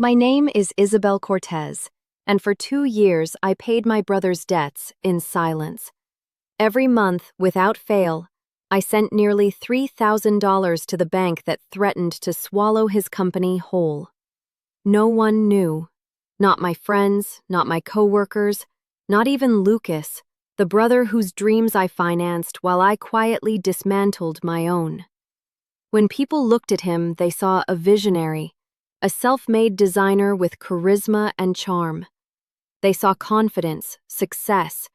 My name is Isabel Cortez, and for 2 years I paid my brother's debts in silence. Every month, without fail, I sent nearly $3,000 to the bank that threatened to swallow his company whole. No one knew. Not my friends, not my coworkers, not even Lucas, the brother whose dreams I financed while I quietly dismantled my own. When people looked at him, they saw a visionary, a self-made designer with charisma and charm. They saw confidence, success,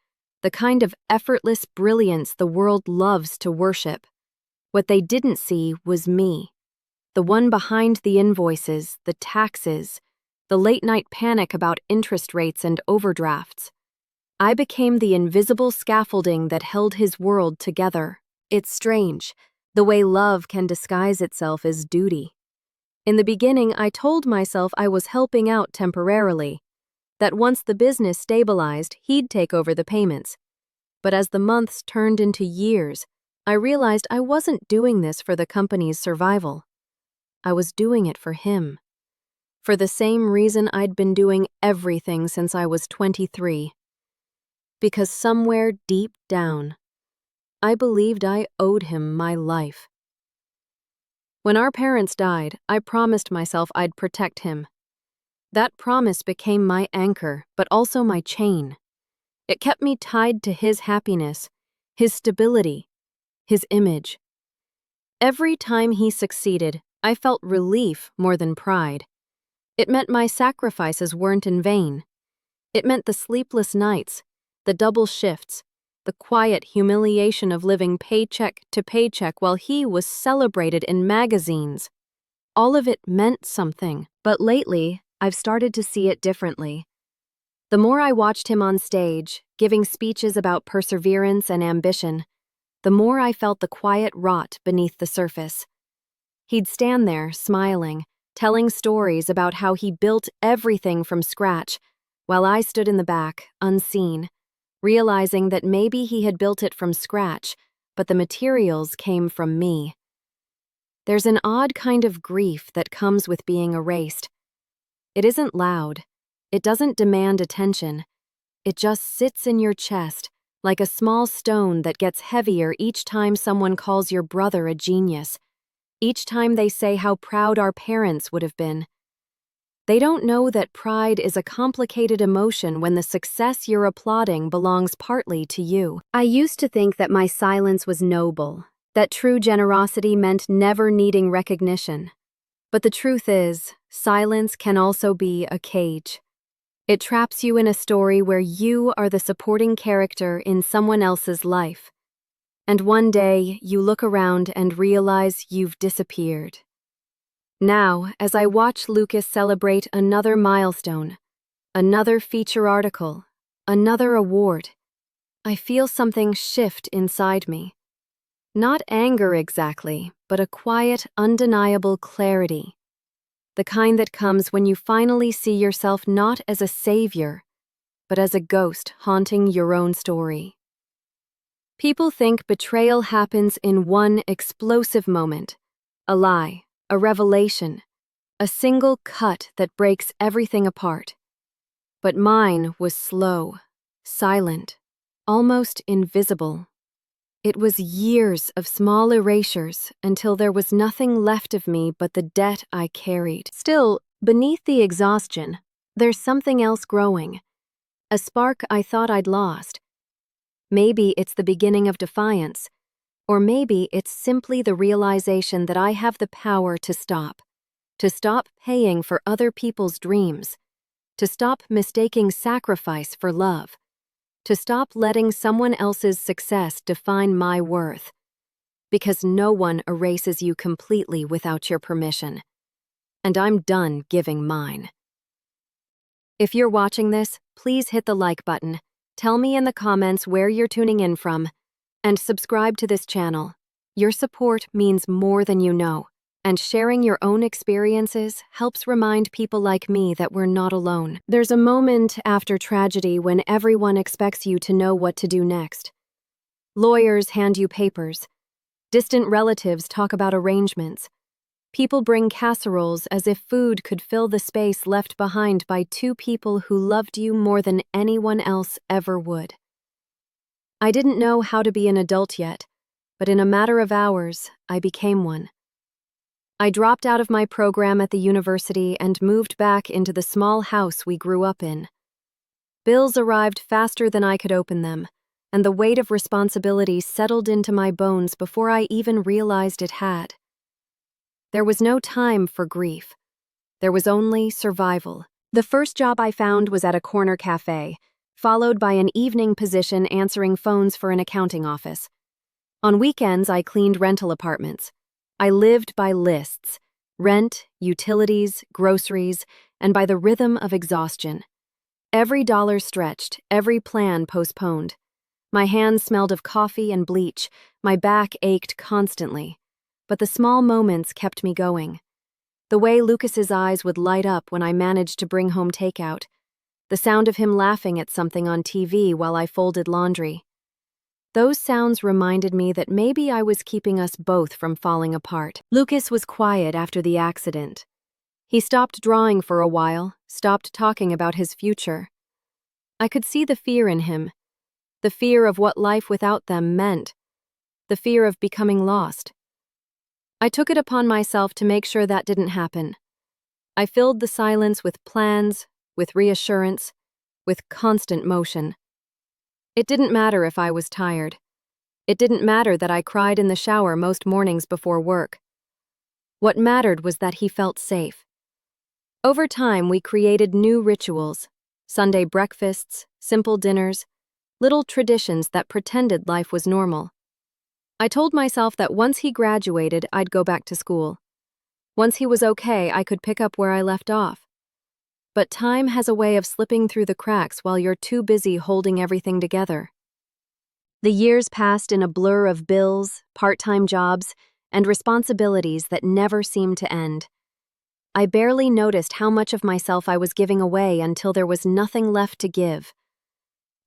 the kind of effortless brilliance the world loves to worship. What they didn't see was me, the one behind the invoices, the taxes, the late-night panic about interest rates and overdrafts. I became the invisible scaffolding that held his world together. It's strange, the way love can disguise itself as duty. In the beginning, I told myself I was helping out temporarily, that once the business stabilized, he'd take over the payments. But as the months turned into years, I realized I wasn't doing this for the company's survival. I was doing it for him. For the same reason I'd been doing everything since I was 23. Because somewhere deep down, I believed I owed him my life. When our parents died, I promised myself I'd protect him. That promise became my anchor, but also my chain. It kept me tied to his happiness, his stability, his image. Every time he succeeded, I felt relief more than pride. It meant my sacrifices weren't in vain. It meant the sleepless nights, the double shifts, the quiet humiliation of living paycheck to paycheck while he was celebrated in magazines. All of it meant something, but lately, I've started to see it differently. The more I watched him on stage, giving speeches about perseverance and ambition, the more I felt the quiet rot beneath the surface. He'd stand there, smiling, telling stories about how he built everything from scratch, while I stood in the back, unseen, realizing that maybe he had built it from scratch, but the materials came from me. There's an odd kind of grief that comes with being erased. It isn't loud. It doesn't demand attention. It just sits in your chest, like a small stone that gets heavier each time someone calls your brother a genius, each time they say how proud our parents would have been. They don't know that pride is a complicated emotion when the success you're applauding belongs partly to you. I used to think that my silence was noble, that true generosity meant never needing recognition. But the truth is, silence can also be a cage. It traps you in a story where you are the supporting character in someone else's life. And one day, you look around and realize you've disappeared. Now, as I watch Lucas celebrate another milestone, another feature article, another award, I feel something shift inside me. Not anger exactly, but a quiet, undeniable clarity. The kind that comes when you finally see yourself not as a savior, but as a ghost haunting your own story. People think betrayal happens in one explosive moment, a lie, a revelation, a single cut that breaks everything apart. But mine was slow, silent, almost invisible. It was years of small erasures until there was nothing left of me but the debt I carried. Still, beneath the exhaustion, there's something else growing, a spark I thought I'd lost. Maybe it's the beginning of defiance, or maybe it's simply the realization that I have the power to stop paying for other people's dreams, to stop mistaking sacrifice for love, to stop letting someone else's success define my worth. Because no one erases you completely without your permission. And I'm done giving mine. If you're watching this, please hit the like button, tell me in the comments where you're tuning in from, and subscribe to this channel. Your support means more than you know, and sharing your own experiences helps remind people like me that we're not alone. There's a moment after tragedy when everyone expects you to know what to do next. Lawyers hand you papers. Distant relatives talk about arrangements. People bring casseroles as if food could fill the space left behind by two people who loved you more than anyone else ever would. I didn't know how to be an adult yet, but in a matter of hours, I became one. I dropped out of my program at the university and moved back into the small house we grew up in. Bills arrived faster than I could open them, and the weight of responsibility settled into my bones before I even realized it had. There was no time for grief. There was only survival. The first job I found was at a corner cafe, followed by an evening position answering phones for an accounting office. On weekends, I cleaned rental apartments. I lived by lists: rent, utilities, groceries, and by the rhythm of exhaustion. Every dollar stretched, every plan postponed. My hands smelled of coffee and bleach, my back ached constantly. But the small moments kept me going. The way Lucas's eyes would light up when I managed to bring home takeout. The sound of him laughing at something on TV while I folded laundry. Those sounds reminded me that maybe I was keeping us both from falling apart. Lucas was quiet after the accident. He stopped drawing for a while, stopped talking about his future. I could see the fear in him, the fear of what life without them meant, the fear of becoming lost. I took it upon myself to make sure that didn't happen. I filled the silence with plans, with reassurance, with constant motion. It didn't matter if I was tired. It didn't matter that I cried in the shower most mornings before work. What mattered was that he felt safe. Over time, we created new rituals: Sunday breakfasts, simple dinners, little traditions that pretended life was normal. I told myself that once he graduated, I'd go back to school. Once he was okay, I could pick up where I left off. But time has a way of slipping through the cracks while you're too busy holding everything together. The years passed in a blur of bills, part-time jobs, and responsibilities that never seemed to end. I barely noticed how much of myself I was giving away until there was nothing left to give.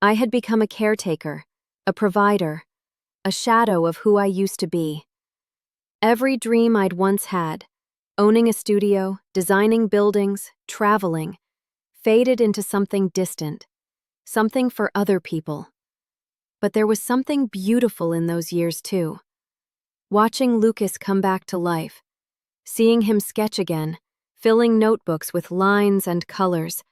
I had become a caretaker, a provider, a shadow of who I used to be. Every dream I'd once had, owning a studio, designing buildings, traveling, faded into something distant, something for other people. But there was something beautiful in those years too. Watching Lucas come back to life, seeing him sketch again, filling notebooks with lines and colors,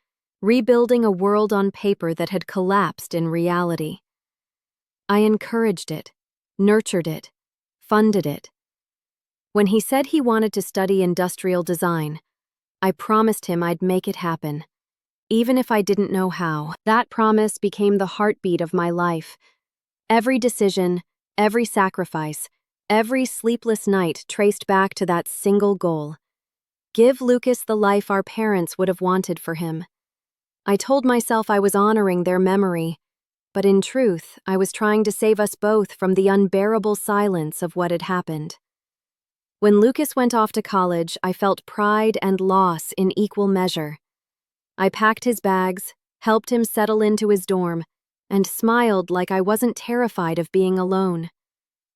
rebuilding a world on paper that had collapsed in reality. I encouraged it, nurtured it, funded it. When he said he wanted to study industrial design, I promised him I'd make it happen, even if I didn't know how. That promise became the heartbeat of my life. Every decision, every sacrifice, every sleepless night traced back to that single goal: give Lucas the life our parents would have wanted for him. I told myself I was honoring their memory, but in truth, I was trying to save us both from the unbearable silence of what had happened. When Lucas went off to college, I felt pride and loss in equal measure. I packed his bags, helped him settle into his dorm, and smiled like I wasn't terrified of being alone.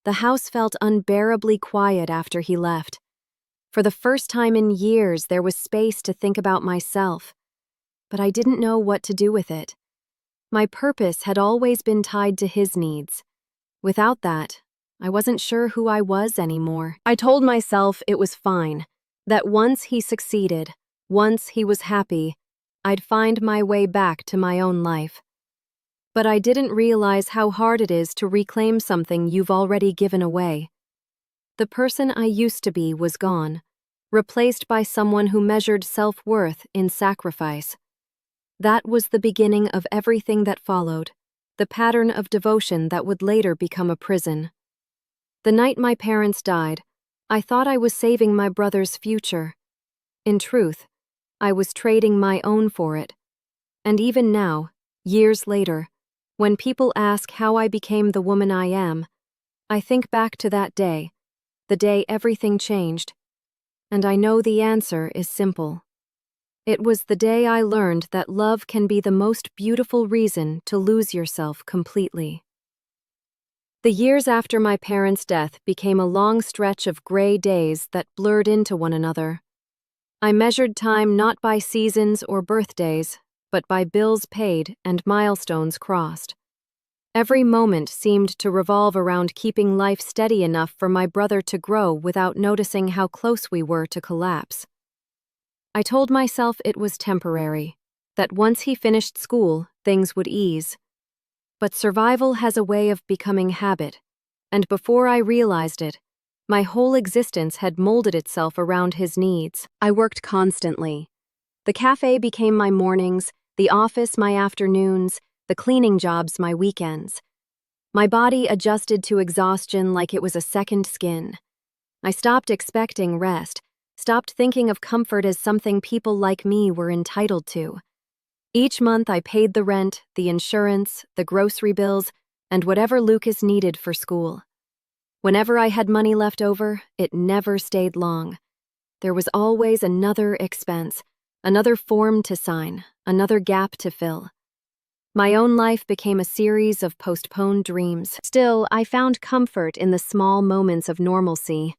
The house felt unbearably quiet after he left. For the first time in years, there was space to think about myself. But I didn't know what to do with it. My purpose had always been tied to his needs. Without that, I wasn't sure who I was anymore. I told myself it was fine, that once he succeeded, once he was happy, I'd find my way back to my own life. But I didn't realize how hard it is to reclaim something you've already given away. The person I used to be was gone, replaced by someone who measured self-worth in sacrifice. That was the beginning of everything that followed, the pattern of devotion that would later become a prison. The night my parents died, I thought I was saving my brother's future. In truth, I was trading my own for it. And even now, years later, when people ask how I became the woman I am, I think back to that day, the day everything changed, and I know the answer is simple. It was the day I learned that love can be the most beautiful reason to lose yourself completely. The years after my parents' death became a long stretch of gray days that blurred into one another. I measured time not by seasons or birthdays, but by bills paid and milestones crossed. Every moment seemed to revolve around keeping life steady enough for my brother to grow without noticing how close we were to collapse. I told myself it was temporary, that once he finished school, things would ease. But survival has a way of becoming habit, and before I realized it, my whole existence had molded itself around his needs. I worked constantly. The cafe became my mornings, the office my afternoons, the cleaning jobs my weekends. My body adjusted to exhaustion like it was a second skin. I stopped expecting rest, stopped thinking of comfort as something people like me were entitled to. Each month I paid the rent, the insurance, the grocery bills, and whatever Lucas needed for school. Whenever I had money left over, it never stayed long. There was always another expense, another form to sign, another gap to fill. My own life became a series of postponed dreams. Still, I found comfort in the small moments of normalcy.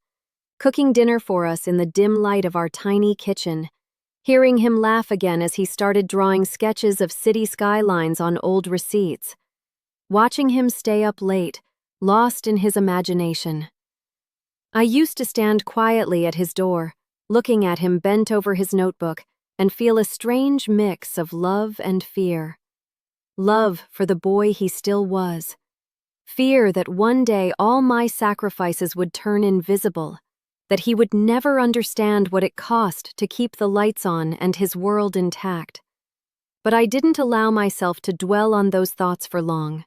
Cooking dinner for us in the dim light of our tiny kitchen, hearing him laugh again as he started drawing sketches of city skylines on old receipts, watching him stay up late, lost in his imagination. I used to stand quietly at his door, looking at him bent over his notebook, and feel a strange mix of love and fear. Love for the boy he still was. Fear that one day all my sacrifices would turn invisible, that he would never understand what it cost to keep the lights on and his world intact. But I didn't allow myself to dwell on those thoughts for long.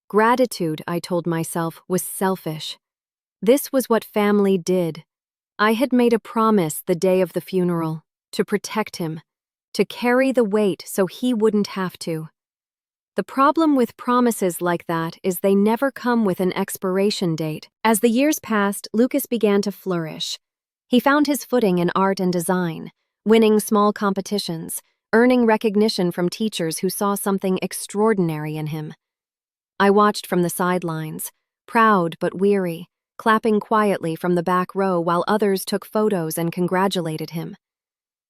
Gratitude, I told myself, was selfish. This was what family did. I had made a promise the day of the funeral, to protect him, to carry the weight so he wouldn't have to. The problem with promises like that is they never come with an expiration date. As the years passed, Lucas began to flourish. He found his footing in art and design, winning small competitions, earning recognition from teachers who saw something extraordinary in him. I watched from the sidelines, proud but weary, clapping quietly from the back row while others took photos and congratulated him.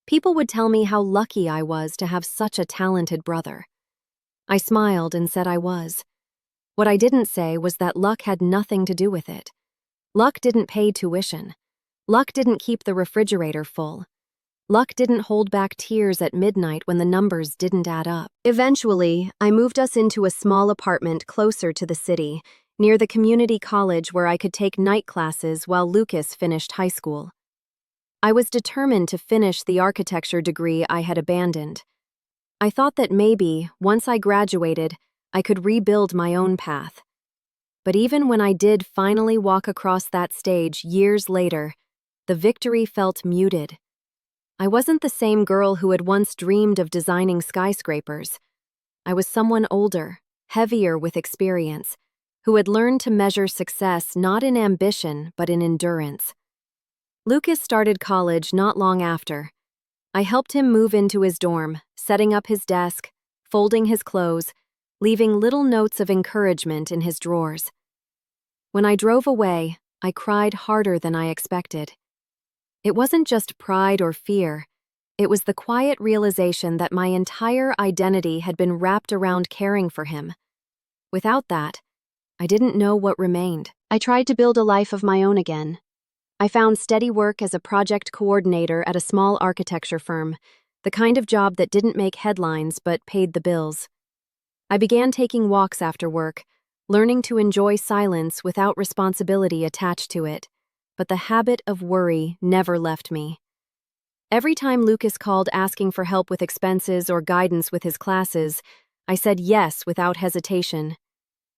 People would tell me how lucky I was to have such a talented brother. I smiled and said I was. What I didn't say was that luck had nothing to do with it. Luck didn't pay tuition. Luck didn't keep the refrigerator full. Luck didn't hold back tears at midnight when the numbers didn't add up. Eventually, I moved us into a small apartment closer to the city, near the community college where I could take night classes while Lucas finished high school. I was determined to finish the architecture degree I had abandoned. I thought that maybe, once I graduated, I could rebuild my own path. But even when I did finally walk across that stage years later, the victory felt muted. I wasn't the same girl who had once dreamed of designing skyscrapers. I was someone older, heavier with experience, who had learned to measure success not in ambition but in endurance. Lucas started college not long after. I helped him move into his dorm, setting up his desk, folding his clothes, leaving little notes of encouragement in his drawers. When I drove away, I cried harder than I expected. It wasn't just pride or fear. It was the quiet realization that my entire identity had been wrapped around caring for him. Without that, I didn't know what remained. I tried to build a life of my own again. I found steady work as a project coordinator at a small architecture firm, the kind of job that didn't make headlines but paid the bills. I began taking walks after work, learning to enjoy silence without responsibility attached to it, but the habit of worry never left me. Every time Lucas called asking for help with expenses or guidance with his classes, I said yes without hesitation.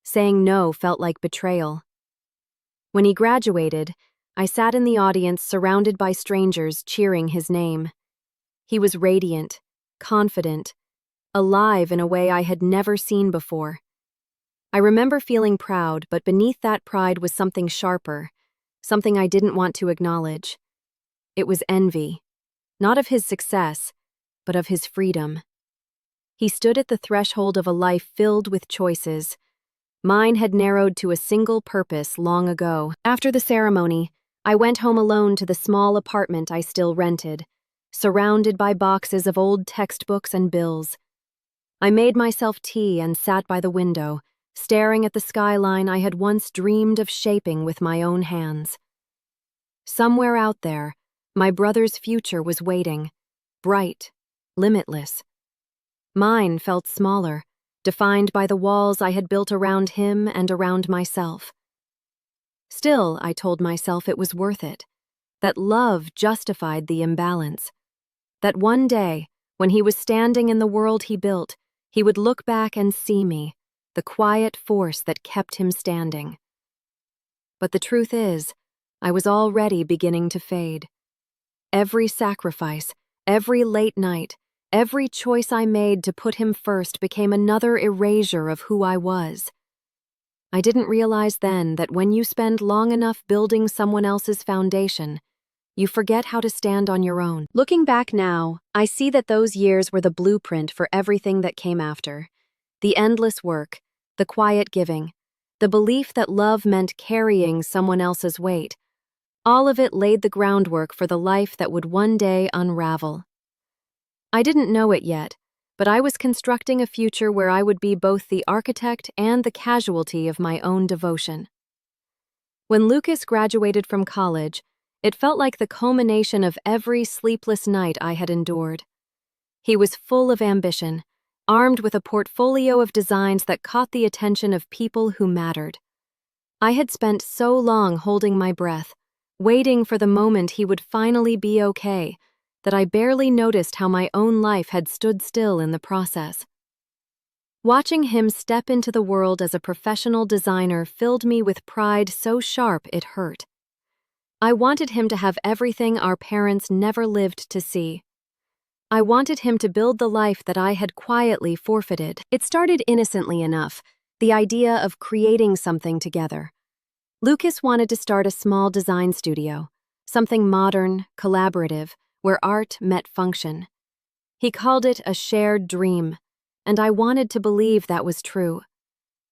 Saying no felt like betrayal. When he graduated, I sat in the audience surrounded by strangers cheering his name. He was radiant, confident, alive in a way I had never seen before. I remember feeling proud, but beneath that pride was something sharper, something I didn't want to acknowledge. It was envy, not of his success, but of his freedom. He stood at the threshold of a life filled with choices, Mine had narrowed to a single purpose long ago. After the ceremony, I went home alone to the small apartment I still rented, surrounded by boxes of old textbooks and bills. I made myself tea and sat by the window, staring at the skyline I had once dreamed of shaping with my own hands. Somewhere out there, my brother's future was waiting, bright, limitless. Mine felt smaller, defined by the walls I had built around him and around myself. Still, I told myself it was worth it, that love justified the imbalance, that one day, when he was standing in the world he built, he would look back and see me, the quiet force that kept him standing. But the truth is, I was already beginning to fade. Every sacrifice, every late night, every choice I made to put him first became another erasure of who I was. I didn't realize then that when you spend long enough building someone else's foundation, you forget how to stand on your own. Looking back now, I see that those years were the blueprint for everything that came after. The endless work, the quiet giving, the belief that love meant carrying someone else's weight. All of it laid the groundwork for the life that would one day unravel. I didn't know it yet, but I was constructing a future where I would be both the architect and the casualty of my own devotion. When Lucas graduated from college, it felt like the culmination of every sleepless night I had endured. He was full of ambition, armed with a portfolio of designs that caught the attention of people who mattered. I had spent so long holding my breath, waiting for the moment he would finally be okay, that I barely noticed how my own life had stood still in the process. Watching him step into the world as a professional designer filled me with pride so sharp it hurt. I wanted him to have everything our parents never lived to see. I wanted him to build the life that I had quietly forfeited. It started innocently enough, the idea of creating something together. Lucas wanted to start a small design studio, something modern, collaborative, where art met function. He called it a shared dream, and I wanted to believe that was true.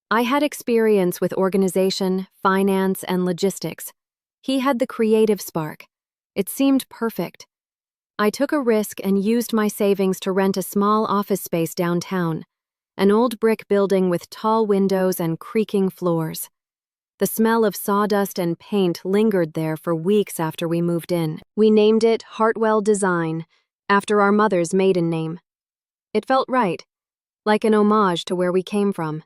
I had experience with organization, finance, and logistics. He had the creative spark. It seemed perfect. I took a risk and used my savings to rent a small office space downtown, an old brick building with tall windows and creaking floors. The smell of sawdust and paint lingered there for weeks after we moved in. We named it Hartwell Design, after our mother's maiden name. It felt right, like an homage to where we came from.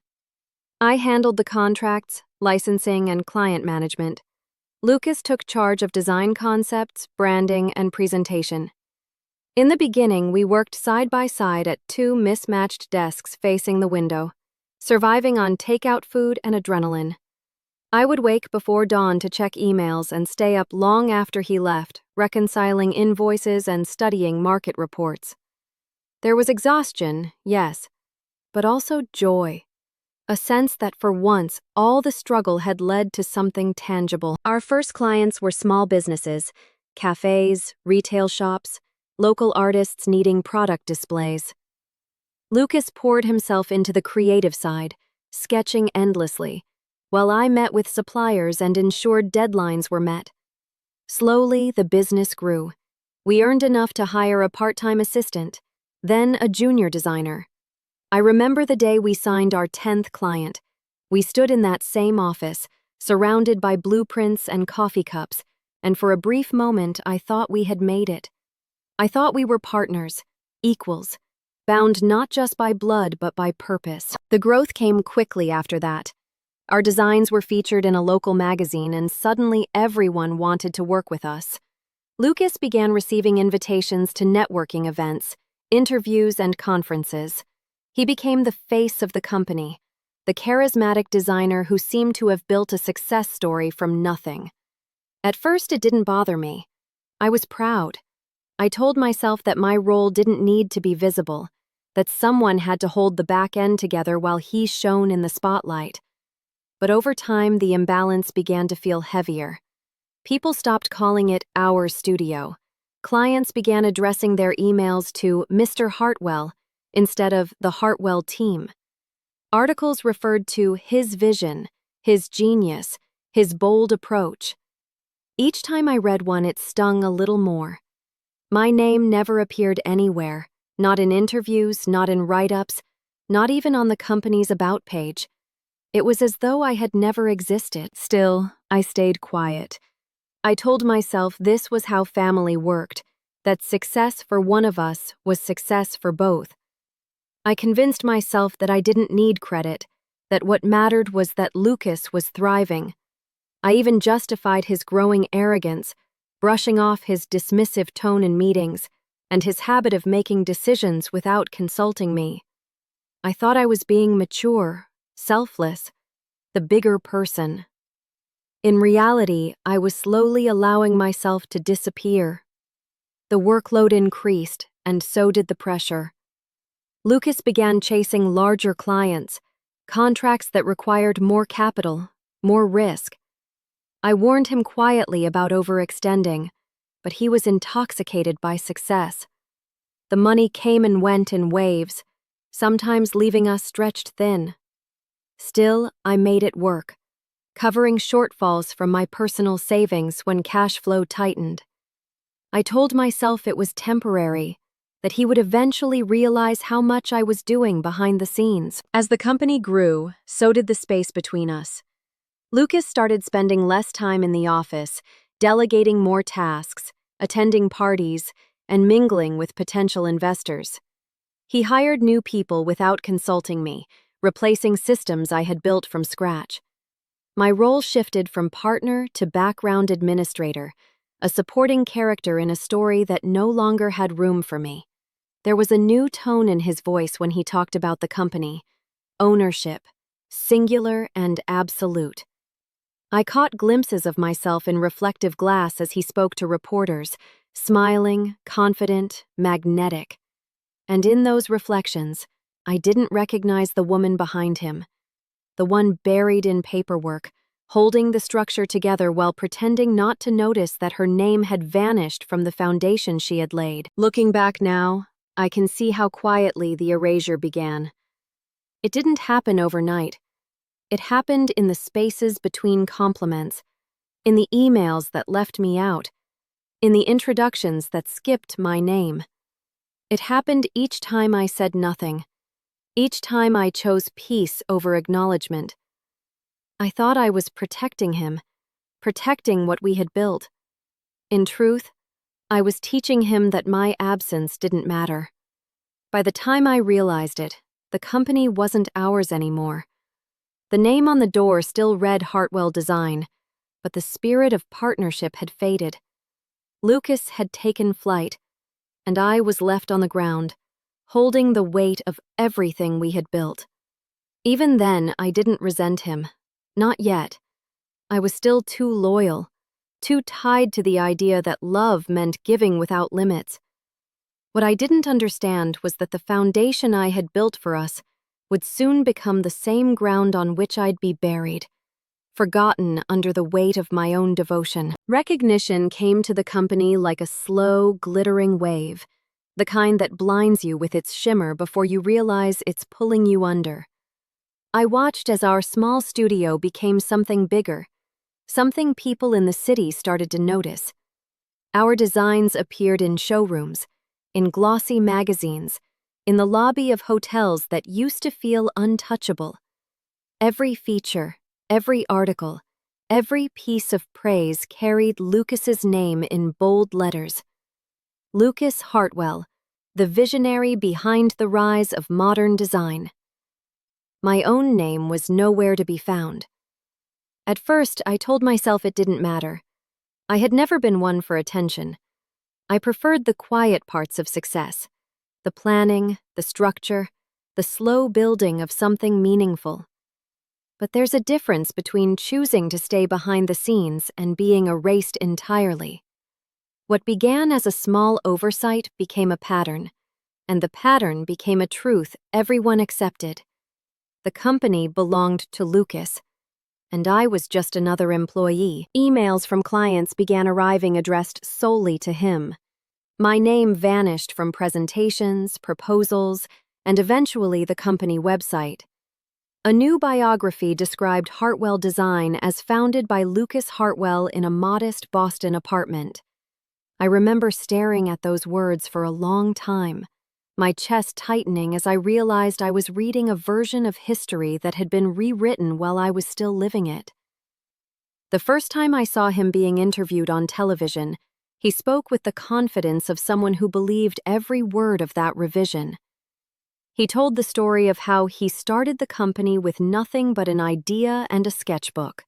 I handled the contracts, licensing, and client management. Lucas took charge of design concepts, branding, and presentation. In the beginning, we worked side by side at two mismatched desks facing the window, surviving on takeout food and adrenaline. I would wake before dawn to check emails and stay up long after he left, reconciling invoices and studying market reports. There was exhaustion, yes, but also joy. A sense that for once, all the struggle had led to something tangible. Our first clients were small businesses, cafes, retail shops, local artists needing product displays. Lucas poured himself into the creative side, sketching endlessly, while I met with suppliers and ensured deadlines were met. Slowly, the business grew. We earned enough to hire a part-time assistant, then a junior designer. I remember the day we signed our 10th client. We stood in that same office, surrounded by blueprints and coffee cups, and for a brief moment I thought we had made it. I thought we were partners, equals, bound not just by blood but by purpose. The growth came quickly after that. Our designs were featured in a local magazine and suddenly everyone wanted to work with us. Lucas began receiving invitations to networking events, interviews, and conferences. He became the face of the company, the charismatic designer who seemed to have built a success story from nothing. At first, it didn't bother me. I was proud. I told myself that my role didn't need to be visible, that someone had to hold the back end together while he shone in the spotlight. But over time, the imbalance began to feel heavier. People stopped calling it our studio. Clients began addressing their emails to Mr. Hartwell instead of the Hartwell team. Articles referred to his vision, his genius, his bold approach. Each time I read one, it stung a little more. My name never appeared anywhere, not in interviews, not in write-ups, not even on the company's about page. It was as though I had never existed. Still, I stayed quiet. I told myself this was how family worked, that success for one of us was success for both. I convinced myself that I didn't need credit, that what mattered was that Lucas was thriving. I even justified his growing arrogance, brushing off his dismissive tone in meetings, and his habit of making decisions without consulting me. I thought I was being mature, selfless, the bigger person. In reality, I was slowly allowing myself to disappear. The workload increased, and so did the pressure. Lucas began chasing larger clients, contracts that required more capital, more risk. I warned him quietly about overextending, but he was intoxicated by success. The money came and went in waves, sometimes leaving us stretched thin. Still, I made it work, covering shortfalls from my personal savings when cash flow tightened. I told myself it was temporary, that he would eventually realize how much I was doing behind the scenes. As the company grew, so did the space between us. Lucas started spending less time in the office, delegating more tasks, attending parties, and mingling with potential investors. He hired new people without consulting me, replacing systems I had built from scratch. My role shifted from partner to background administrator, a supporting character in a story that no longer had room for me. There was a new tone in his voice when he talked about the company: ownership, singular and absolute. I caught glimpses of myself in reflective glass as he spoke to reporters, smiling, confident, magnetic. And in those reflections, I didn't recognize the woman behind him, the one buried in paperwork, holding the structure together while pretending not to notice that her name had vanished from the foundation she had laid. Looking back now, I can see how quietly the erasure began. It didn't happen overnight. It happened in the spaces between compliments, in the emails that left me out, in the introductions that skipped my name. It happened each time I said nothing, each time I chose peace over acknowledgement. I thought I was protecting him, protecting what we had built. In truth, I was teaching him that my absence didn't matter. By the time I realized it, the company wasn't ours anymore. The name on the door still read Hartwell Design, but the spirit of partnership had faded. Lucas had taken flight, and I was left on the ground, holding the weight of everything we had built. Even then, I didn't resent him. Not yet. I was still too loyal, too tied to the idea that love meant giving without limits. What I didn't understand was that the foundation I had built for us would soon become the same ground on which I'd be buried, forgotten under the weight of my own devotion. Recognition came to the company like a slow, glittering wave, the kind that blinds you with its shimmer before you realize it's pulling you under. I watched as our small studio became something bigger, something people in the city started to notice. Our designs appeared in showrooms, in glossy magazines, in the lobby of hotels that used to feel untouchable. Every feature, every article, every piece of praise carried Lucas's name in bold letters. Lucas Hartwell, the visionary behind the rise of modern design. My own name was nowhere to be found. At first, I told myself it didn't matter. I had never been one for attention. I preferred the quiet parts of success, the planning, the structure, the slow building of something meaningful. But there's a difference between choosing to stay behind the scenes and being erased entirely. What began as a small oversight became a pattern, and the pattern became a truth everyone accepted. The company belonged to Lucas, and I was just another employee. Emails from clients began arriving addressed solely to him. My name vanished from presentations, proposals, and eventually the company website. A new biography described Hartwell Design as founded by Lucas Hartwell in a modest Boston apartment. I remember staring at those words for a long time, my chest tightening as I realized I was reading a version of history that had been rewritten while I was still living it. The first time I saw him being interviewed on television, he spoke with the confidence of someone who believed every word of that revision. He told the story of how he started the company with nothing but an idea and a sketchbook.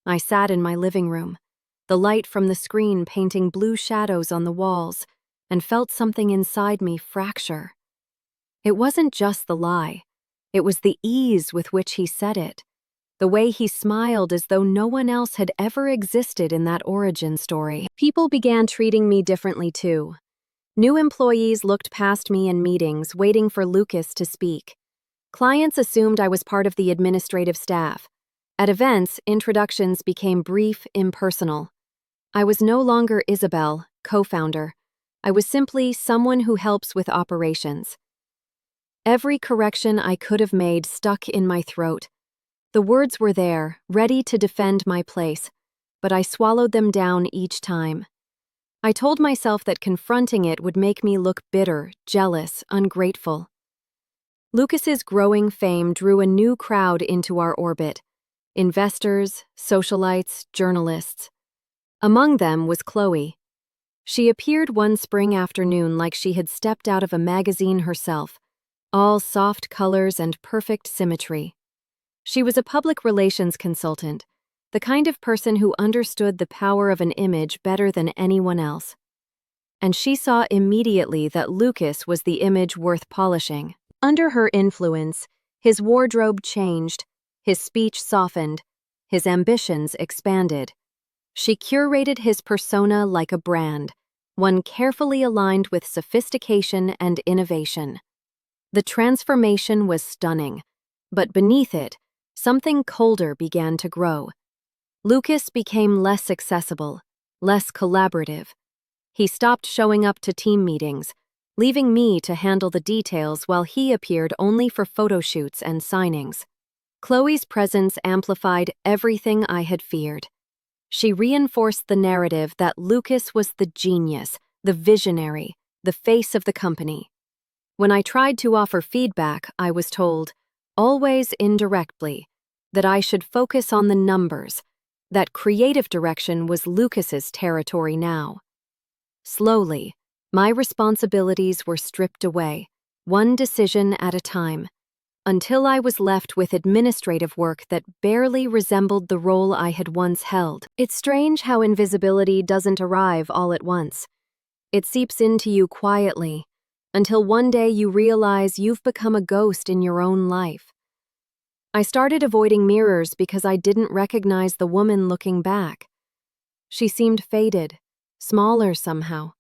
I sat in my living room, the light from the screen painting blue shadows on the walls, and felt something inside me fracture. It wasn't just the lie. It was the ease with which he said it, the way he smiled as though no one else had ever existed in that origin story. People began treating me differently too. New employees looked past me in meetings, waiting for Lucas to speak. Clients assumed I was part of the administrative staff. At events, introductions became brief, impersonal. I was no longer Isabel, co-founder. I was simply someone who helps with operations. Every correction I could have made stuck in my throat. The words were there, ready to defend my place, but I swallowed them down each time. I told myself that confronting it would make me look bitter, jealous, ungrateful. Lucas's growing fame drew a new crowd into our orbit: investors, socialites, journalists. Among them was Chloe. She appeared one spring afternoon like she had stepped out of a magazine herself, all soft colors and perfect symmetry. She was a public relations consultant, the kind of person who understood the power of an image better than anyone else. And she saw immediately that Lucas was the image worth polishing. Under her influence, his wardrobe changed, his speech softened, his ambitions expanded. She curated his persona like a brand, one carefully aligned with sophistication and innovation. The transformation was stunning, but beneath it, something colder began to grow. Lucas became less accessible, less collaborative. He stopped showing up to team meetings, leaving me to handle the details while he appeared only for photo shoots and signings. Chloe's presence amplified everything I had feared. She reinforced the narrative that Lucas was the genius, the visionary, the face of the company. When I tried to offer feedback, I was told, always indirectly, that I should focus on the numbers, that creative direction was Lucas's territory now. Slowly, my responsibilities were stripped away, one decision at a time, until I was left with administrative work that barely resembled the role I had once held. It's strange how invisibility doesn't arrive all at once. It seeps into you quietly, until one day you realize you've become a ghost in your own life. I started avoiding mirrors because I didn't recognize the woman looking back. She seemed faded, smaller somehow,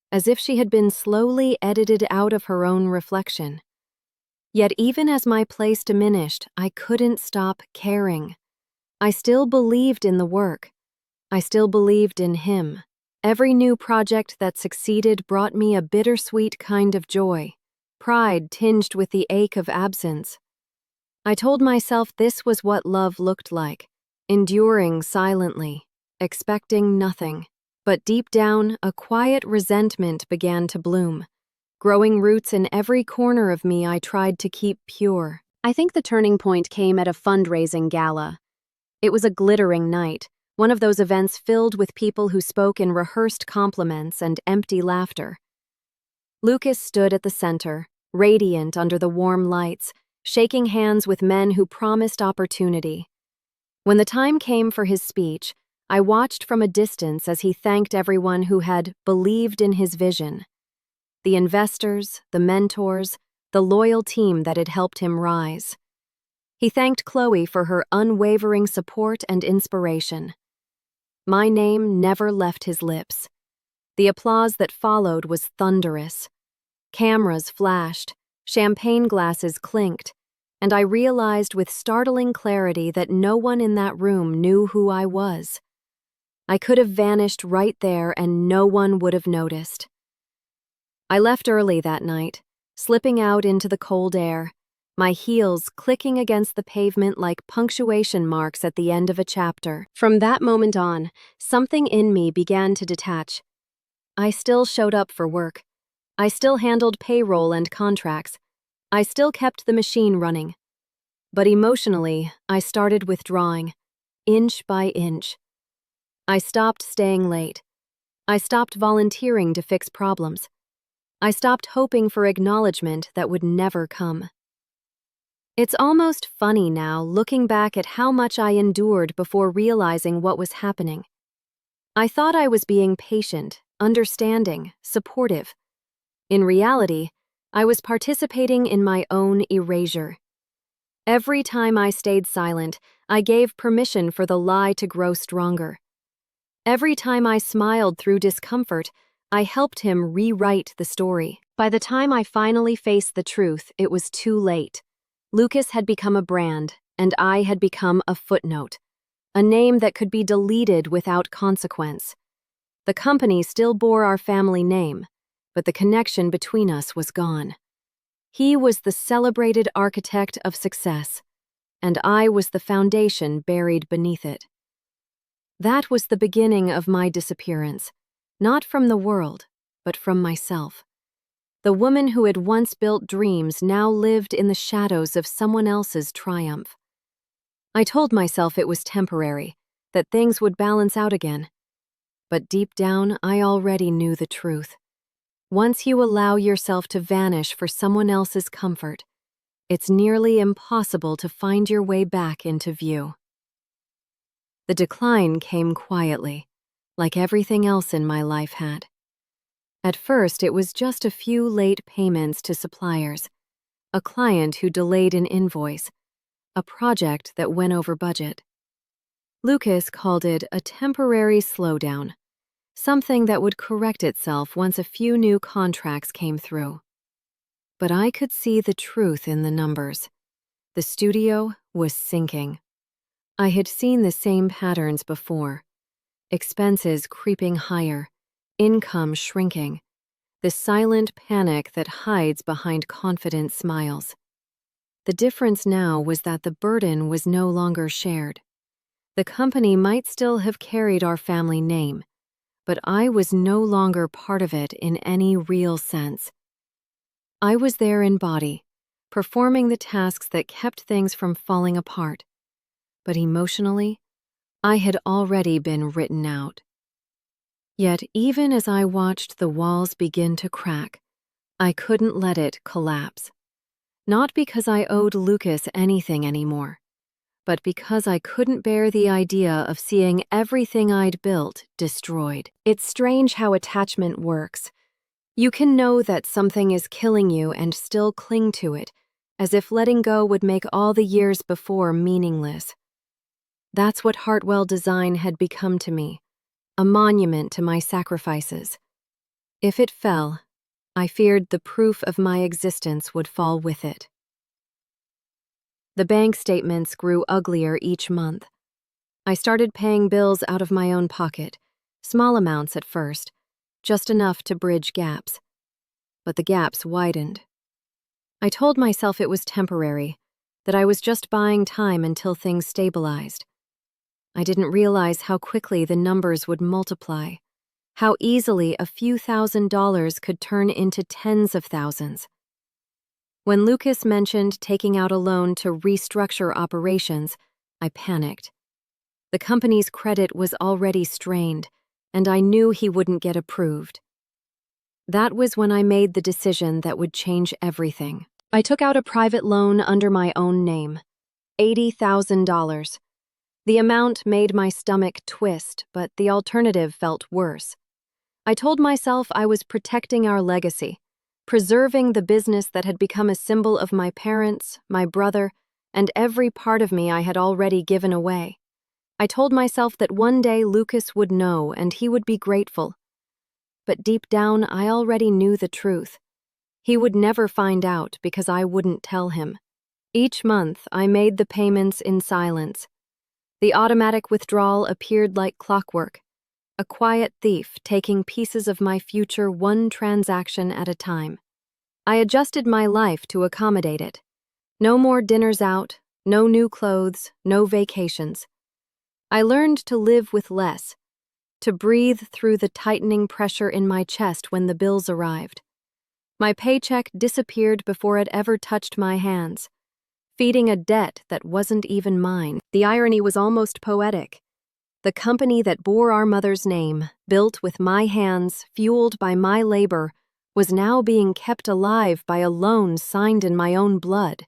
as if she had been slowly edited out of her own reflection. Yet even as my place diminished, I couldn't stop caring. I still believed in the work. I still believed in him. Every new project that succeeded brought me a bittersweet kind of joy, pride tinged with the ache of absence. I told myself this was what love looked like, enduring silently, expecting nothing. But deep down, a quiet resentment began to bloom, growing roots in every corner of me I tried to keep pure. I think the turning point came at a fundraising gala. It was a glittering night, one of those events filled with people who spoke in rehearsed compliments and empty laughter. Lucas stood at the center, radiant under the warm lights, shaking hands with men who promised opportunity. When the time came for his speech, I watched from a distance as he thanked everyone who had believed in his vision. The investors, the mentors, the loyal team that had helped him rise. He thanked Chloe for her unwavering support and inspiration. My name never left his lips. The applause that followed was thunderous. Cameras flashed, champagne glasses clinked, and I realized with startling clarity that no one in that room knew who I was. I could have vanished right there and no one would have noticed. I left early that night, slipping out into the cold air, my heels clicking against the pavement like punctuation marks at the end of a chapter. From that moment on, something in me began to detach. I still showed up for work. I still handled payroll and contracts. I still kept the machine running. But emotionally, I started withdrawing, inch by inch. I stopped staying late. I stopped volunteering to fix problems. I stopped hoping for acknowledgement that would never come. It's almost funny now looking back at how much I endured before realizing what was happening. I thought I was being patient, understanding, supportive. In reality, I was participating in my own erasure. Every time I stayed silent, I gave permission for the lie to grow stronger. Every time I smiled through discomfort, I helped him rewrite the story. By the time I finally faced the truth, it was too late. Lucas had become a brand, and I had become a footnote, a name that could be deleted without consequence. The company still bore our family name, but the connection between us was gone. He was the celebrated architect of success, and I was the foundation buried beneath it. That was the beginning of my disappearance, not from the world, but from myself. The woman who had once built dreams now lived in the shadows of someone else's triumph. I told myself it was temporary, that things would balance out again. But deep down, I already knew the truth. Once you allow yourself to vanish for someone else's comfort, it's nearly impossible to find your way back into view. The decline came quietly, like everything else in my life had. At first, it was just a few late payments to suppliers, a client who delayed an invoice, a project that went over budget. Lucas called it a temporary slowdown, something that would correct itself once a few new contracts came through. But I could see the truth in the numbers. The studio was sinking. I had seen the same patterns before. Expenses creeping higher, income shrinking, the silent panic that hides behind confident smiles. The difference now was that the burden was no longer shared. The company might still have carried our family name, but I was no longer part of it in any real sense. I was there in body, performing the tasks that kept things from falling apart. But emotionally, I had already been written out. Yet even as I watched the walls begin to crack, I couldn't let it collapse. Not because I owed Lucas anything anymore, but because I couldn't bear the idea of seeing everything I'd built destroyed. It's strange how attachment works. You can know that something is killing you and still cling to it, as if letting go would make all the years before meaningless. That's what Hartwell Design had become to me, a monument to my sacrifices. If it fell, I feared the proof of my existence would fall with it. The bank statements grew uglier each month. I started paying bills out of my own pocket, small amounts at first, just enough to bridge gaps. But the gaps widened. I told myself it was temporary, that I was just buying time until things stabilized. I didn't realize how quickly the numbers would multiply, how easily a few $1,000s could turn into tens of thousands. When Lucas mentioned taking out a loan to restructure operations, I panicked. The company's credit was already strained, and I knew he wouldn't get approved. That was when I made the decision that would change everything. I took out a private loan under my own name, $80,000. The amount made my stomach twist, but the alternative felt worse. I told myself I was protecting our legacy, preserving the business that had become a symbol of my parents, my brother, and every part of me I had already given away. I told myself that one day Lucas would know and he would be grateful. But deep down, I already knew the truth. He would never find out because I wouldn't tell him. Each month, I made the payments in silence. The automatic withdrawal appeared like clockwork, a quiet thief taking pieces of my future one transaction at a time. I adjusted my life to accommodate it. No more dinners out, no new clothes, no vacations. I learned to live with less, to breathe through the tightening pressure in my chest when the bills arrived. My paycheck disappeared before it ever touched my hands, feeding a debt that wasn't even mine. The irony was almost poetic. The company that bore our mother's name, built with my hands, fueled by my labor, was now being kept alive by a loan signed in my own blood.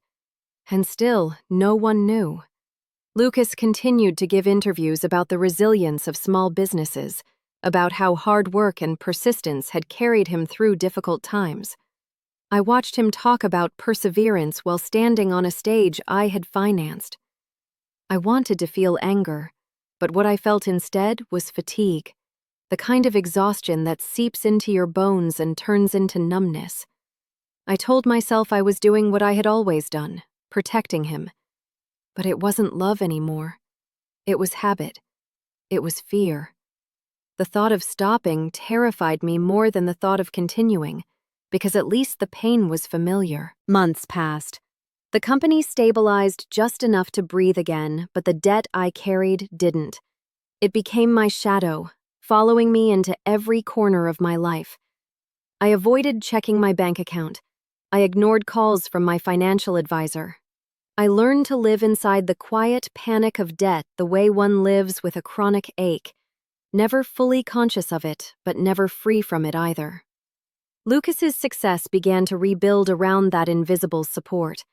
And still, no one knew. Lucas continued to give interviews about the resilience of small businesses, about how hard work and persistence had carried him through difficult times. I watched him talk about perseverance while standing on a stage I had financed. I wanted to feel anger, but what I felt instead was fatigue, the kind of exhaustion that seeps into your bones and turns into numbness. I told myself I was doing what I had always done, protecting him. But it wasn't love anymore. It was habit. It was fear. The thought of stopping terrified me more than the thought of continuing, because at least the pain was familiar. Months passed. The company stabilized just enough to breathe again, but the debt I carried didn't. It became my shadow, following me into every corner of my life. I avoided checking my bank account. I ignored calls from my financial advisor. I learned to live inside the quiet panic of debt the way one lives with a chronic ache, never fully conscious of it, but never free from it either. Lucas's success began to rebuild around that invisible support.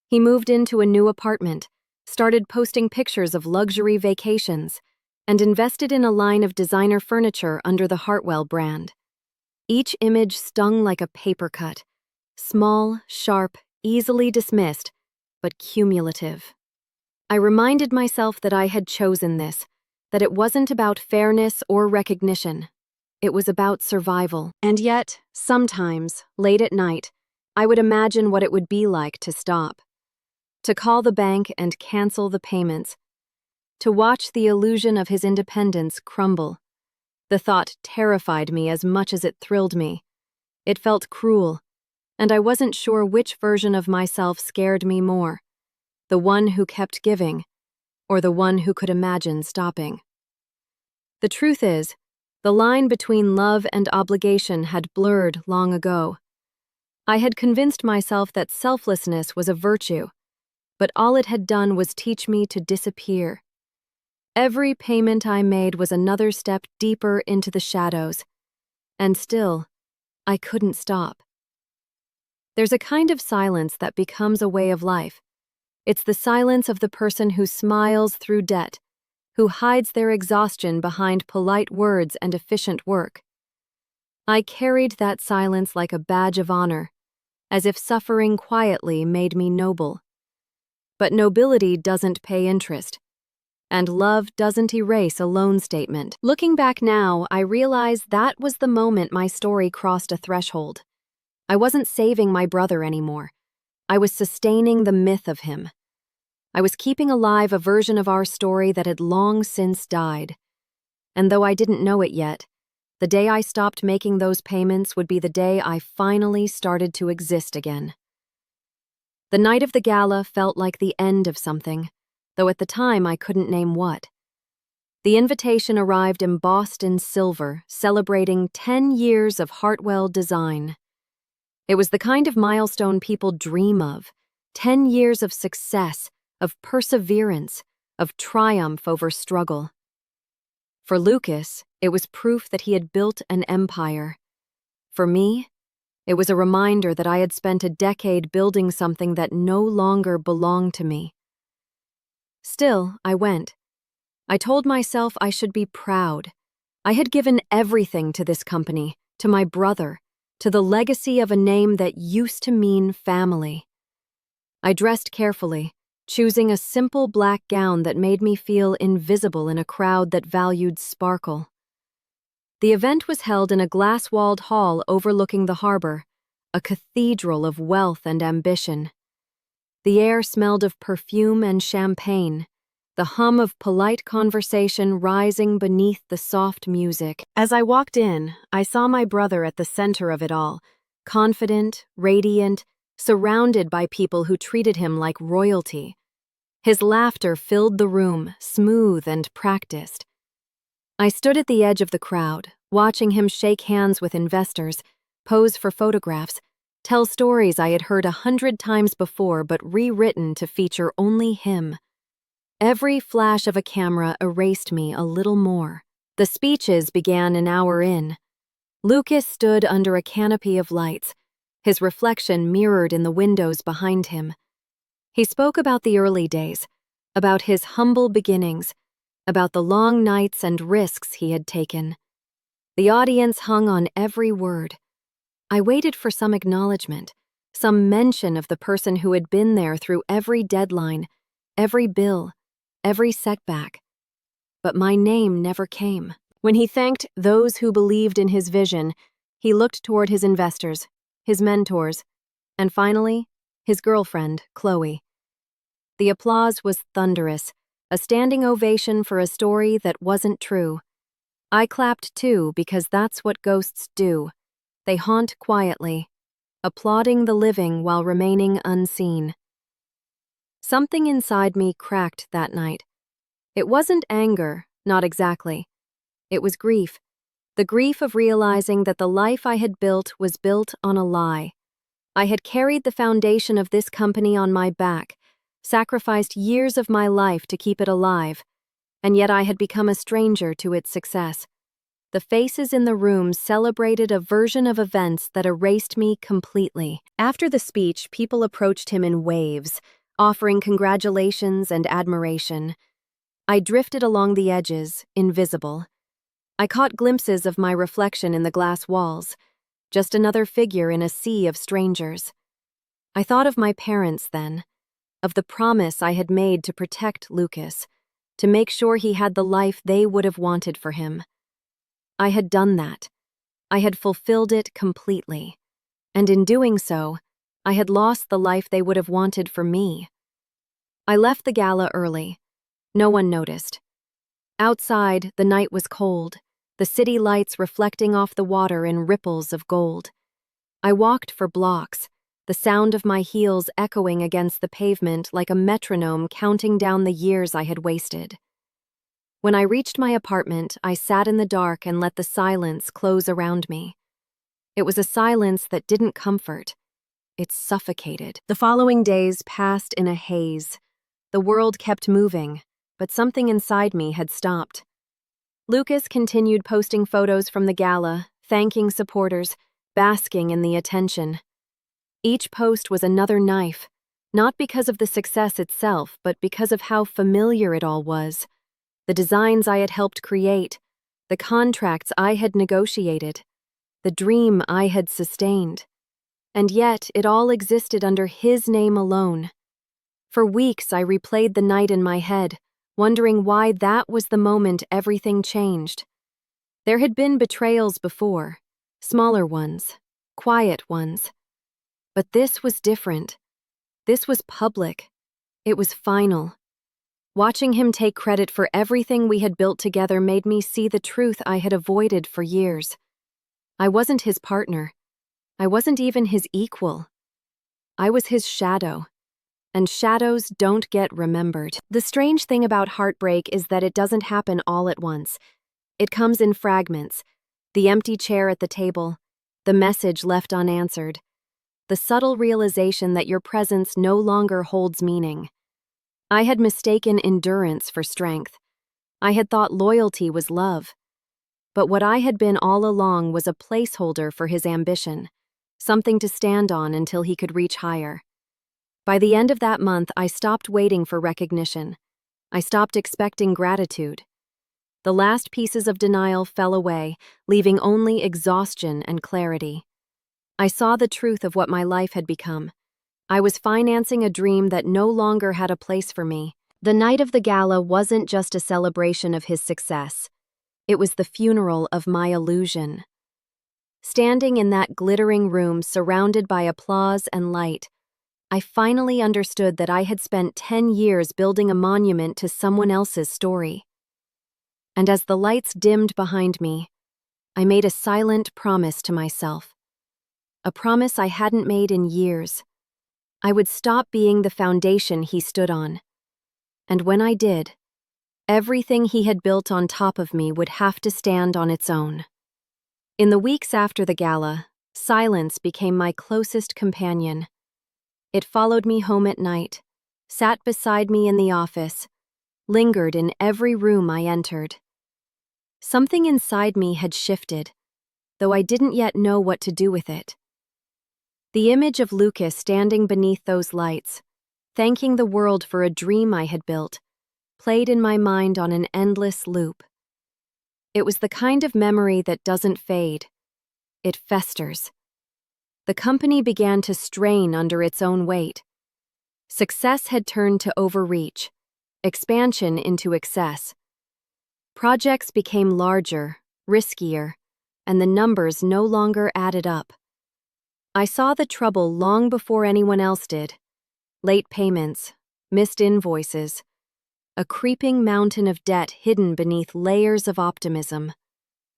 He moved into a new apartment, started posting pictures of luxury vacations, and invested in a line of designer furniture under the Hartwell brand. Each image stung like a paper cut, small, sharp, easily dismissed, but cumulative. I reminded myself that I had chosen this, that it wasn't about fairness or recognition. It was about survival. And yet, sometimes, late at night, I would imagine what it would be like to stop. To call the bank and cancel the payments. To watch the illusion of his independence crumble. The thought terrified me as much as it thrilled me. It felt cruel, and I wasn't sure which version of myself scared me more, the one who kept giving, or the one who could imagine stopping. The truth is, the line between love and obligation had blurred long ago. I had convinced myself that selflessness was a virtue, but all it had done was teach me to disappear. Every payment I made was another step deeper into the shadows, and still, I couldn't stop. There's a kind of silence that becomes a way of life. It's the silence of the person who smiles through debt, who hides their exhaustion behind polite words and efficient work. I carried that silence like a badge of honor, as if suffering quietly made me noble. But nobility doesn't pay interest, and love doesn't erase a loan statement. Looking back now, I realize that was the moment my story crossed a threshold. I wasn't saving my brother anymore. I was sustaining the myth of him. I was keeping alive a version of our story that had long since died. And though I didn't know it yet, the day I stopped making those payments would be the day I finally started to exist again. The night of the gala felt like the end of something, though at the time I couldn't name what. The invitation arrived embossed in silver, celebrating 10 years of Hartwell design. It was the kind of milestone people dream of, 10 years of success, of perseverance, of triumph over struggle. For Lucas, it was proof that he had built an empire. For me, it was a reminder that I had spent a decade building something that no longer belonged to me. Still, I went. I told myself I should be proud. I had given everything to this company, to my brother, to the legacy of a name that used to mean family. I dressed carefully, choosing a simple black gown that made me feel invisible in a crowd that valued sparkle. The event was held in a glass-walled hall overlooking the harbor, a cathedral of wealth and ambition. The air smelled of perfume and champagne, the hum of polite conversation rising beneath the soft music. As I walked in, I saw my brother at the center of it all, confident, radiant, surrounded by people who treated him like royalty. His laughter filled the room, smooth and practiced. I stood at the edge of the crowd, watching him shake hands with investors, pose for photographs, tell stories I had heard 100 times before but rewritten to feature only him. Every flash of a camera erased me a little more. The speeches began an hour in. Lucas stood under a canopy of lights, his reflection mirrored in the windows behind him. He spoke about the early days, about his humble beginnings, about the long nights and risks he had taken. The audience hung on every word. I waited for some acknowledgement, some mention of the person who had been there through every deadline, every bill, every setback. But my name never came. When he thanked those who believed in his vision, he looked toward his investors, his mentors, and finally, his girlfriend, Chloe. The applause was thunderous, a standing ovation for a story that wasn't true. I clapped too because that's what ghosts do. They haunt quietly, applauding the living while remaining unseen. Something inside me cracked that night. It wasn't anger, not exactly. It was grief. The grief of realizing that the life I had built was built on a lie. I had carried the foundation of this company on my back, sacrificed years of my life to keep it alive, and yet I had become a stranger to its success. The faces in the room celebrated a version of events that erased me completely. After the speech, people approached him in waves, offering congratulations and admiration. I drifted along the edges, invisible. I caught glimpses of my reflection in the glass walls, just another figure in a sea of strangers. I thought of my parents then, of the promise I had made to protect Lucas, to make sure he had the life they would have wanted for him. I had done that. I had fulfilled it completely. And in doing so, I had lost the life they would have wanted for me. I left the gala early. No one noticed. Outside, the night was cold, the city lights reflecting off the water in ripples of gold. I walked for blocks, the sound of my heels echoing against the pavement like a metronome counting down the years I had wasted. When I reached my apartment, I sat in the dark and let the silence close around me. It was a silence that didn't comfort. It suffocated. The following days passed in a haze. The world kept moving, but something inside me had stopped. Lucas continued posting photos from the gala, thanking supporters, basking in the attention. Each post was another knife, not because of the success itself, but because of how familiar it all was. The designs I had helped create, the contracts I had negotiated, the dream I had sustained. And yet, it all existed under his name alone. For weeks, I replayed the night in my head, wondering why that was the moment everything changed. There had been betrayals before, smaller ones, quiet ones. But this was different. This was public. It was final. Watching him take credit for everything we had built together made me see the truth I had avoided for years. I wasn't his partner. I wasn't even his equal. I was his shadow. And shadows don't get remembered. The strange thing about heartbreak is that it doesn't happen all at once. It comes in fragments. The empty chair at the table, the message left unanswered, the subtle realization that your presence no longer holds meaning. I had mistaken endurance for strength. I had thought loyalty was love. But what I had been all along was a placeholder for his ambition, something to stand on until he could reach higher. By the end of that month, I stopped waiting for recognition. I stopped expecting gratitude. The last pieces of denial fell away, leaving only exhaustion and clarity. I saw the truth of what my life had become. I was financing a dream that no longer had a place for me. The night of the gala wasn't just a celebration of his success. It was the funeral of my illusion. Standing in that glittering room surrounded by applause and light, I finally understood that I had spent 10 years building a monument to someone else's story. And as the lights dimmed behind me, I made a silent promise to myself. A promise I hadn't made in years. I would stop being the foundation he stood on. And when I did, everything he had built on top of me would have to stand on its own. In the weeks after the gala, silence became my closest companion. It followed me home at night, sat beside me in the office, lingered in every room I entered. Something inside me had shifted, though I didn't yet know what to do with it. The image of Lucas standing beneath those lights, thanking the world for a dream I had built, played in my mind on an endless loop. It was the kind of memory that doesn't fade. It festers. The company began to strain under its own weight. Success had turned to overreach, expansion into excess. Projects became larger, riskier, and the numbers no longer added up. I saw the trouble long before anyone else did. Late payments, missed invoices, a creeping mountain of debt hidden beneath layers of optimism.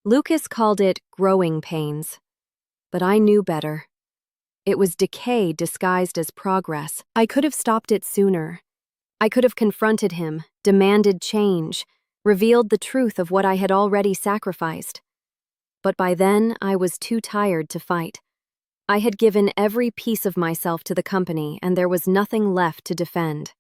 Lucas called it growing pains, but I knew better. It was decay disguised as progress. I could have stopped it sooner. I could have confronted him, demanded change, revealed the truth of what I had already sacrificed. But by then, I was too tired to fight. I had given every piece of myself to the company, and there was nothing left to defend.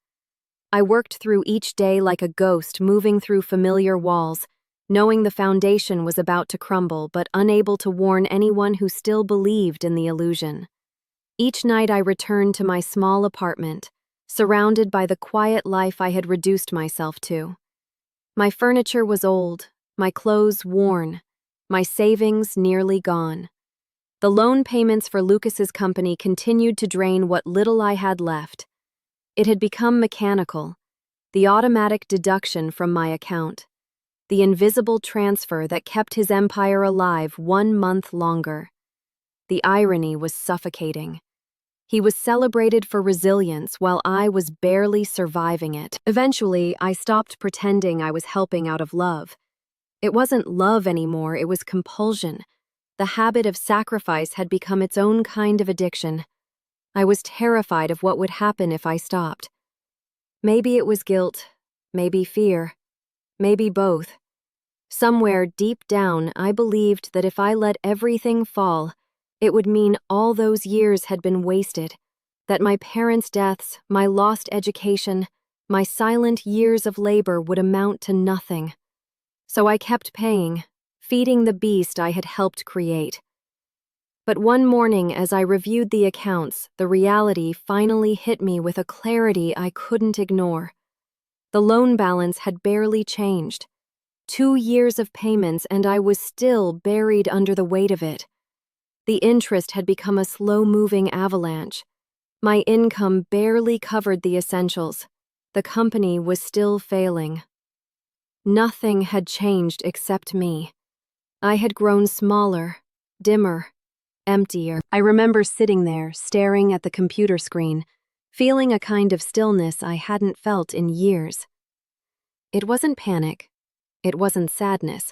I worked through each day like a ghost moving through familiar walls, knowing the foundation was about to crumble, but unable to warn anyone who still believed in the illusion. Each night I returned to my small apartment, surrounded by the quiet life I had reduced myself to. My furniture was old, my clothes worn, my savings nearly gone. The loan payments for Lucas's company continued to drain what little I had left. It had become mechanical, the automatic deduction from my account, the invisible transfer that kept his empire alive 1 month longer. The irony was suffocating. He was celebrated for resilience while I was barely surviving it. Eventually, I stopped pretending I was helping out of love. It wasn't love anymore, it was compulsion. The habit of sacrifice had become its own kind of addiction. I was terrified of what would happen if I stopped. Maybe it was guilt, maybe fear, maybe both. Somewhere deep down, I believed that if I let everything fall, it would mean all those years had been wasted, that my parents' deaths, my lost education, my silent years of labor would amount to nothing. So I kept paying, feeding the beast I had helped create. But one morning, as I reviewed the accounts, the reality finally hit me with a clarity I couldn't ignore. The loan balance had barely changed. 2 years of payments, and I was still buried under the weight of it. The interest had become a slow-moving avalanche. My income barely covered the essentials. The company was still failing. Nothing had changed except me. I had grown smaller, dimmer, emptier. I remember sitting there, staring at the computer screen, feeling a kind of stillness I hadn't felt in years. It wasn't panic. It wasn't sadness.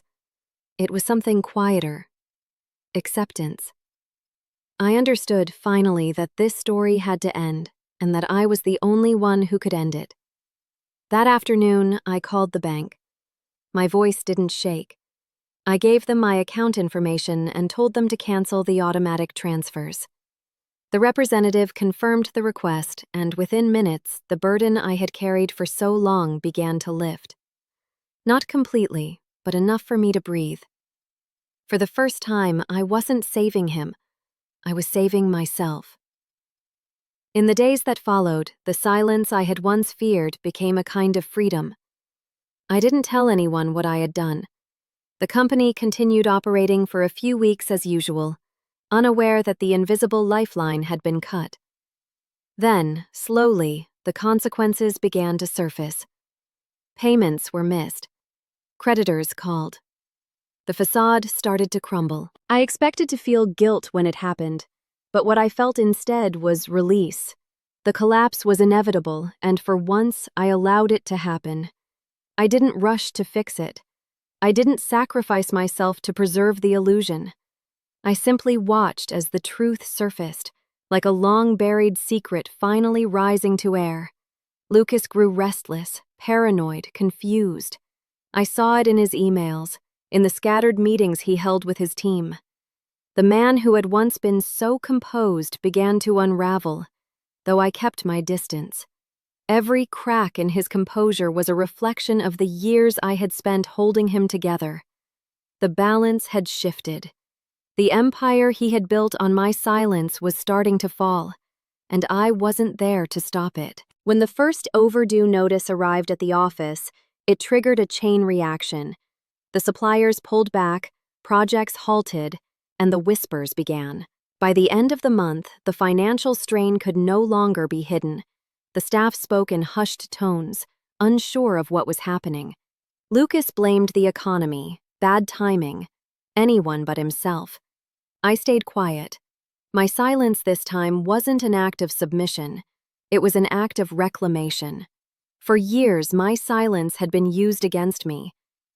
It was something quieter. Acceptance. I understood finally that this story had to end, and that I was the only one who could end it. That afternoon, I called the bank. My voice didn't shake. I gave them my account information and told them to cancel the automatic transfers. The representative confirmed the request, and within minutes, the burden I had carried for so long began to lift. Not completely, but enough for me to breathe. For the first time, I wasn't saving him. I was saving myself. In the days that followed, the silence I had once feared became a kind of freedom. I didn't tell anyone what I had done. The company continued operating for a few weeks as usual, unaware that the invisible lifeline had been cut. Then, slowly, the consequences began to surface. Payments were missed. Creditors called. The facade started to crumble. I expected to feel guilt when it happened, but what I felt instead was release. The collapse was inevitable, and for once I allowed it to happen. I didn't rush to fix it. I didn't sacrifice myself to preserve the illusion. I simply watched as the truth surfaced, like a long-buried secret finally rising to air. Lucas grew restless, paranoid, confused. I saw it in his emails, in the scattered meetings he held with his team. The man who had once been so composed began to unravel, though I kept my distance. Every crack in his composure was a reflection of the years I had spent holding him together. The balance had shifted. The empire he had built on my silence was starting to fall, and I wasn't there to stop it. When the first overdue notice arrived at the office, it triggered a chain reaction. The suppliers pulled back, projects halted, and the whispers began. By the end of the month, the financial strain could no longer be hidden. The staff spoke in hushed tones, unsure of what was happening. Lucas blamed the economy, bad timing, anyone but himself. I stayed quiet. My silence this time wasn't an act of submission. It was an act of reclamation. For years, my silence had been used against me,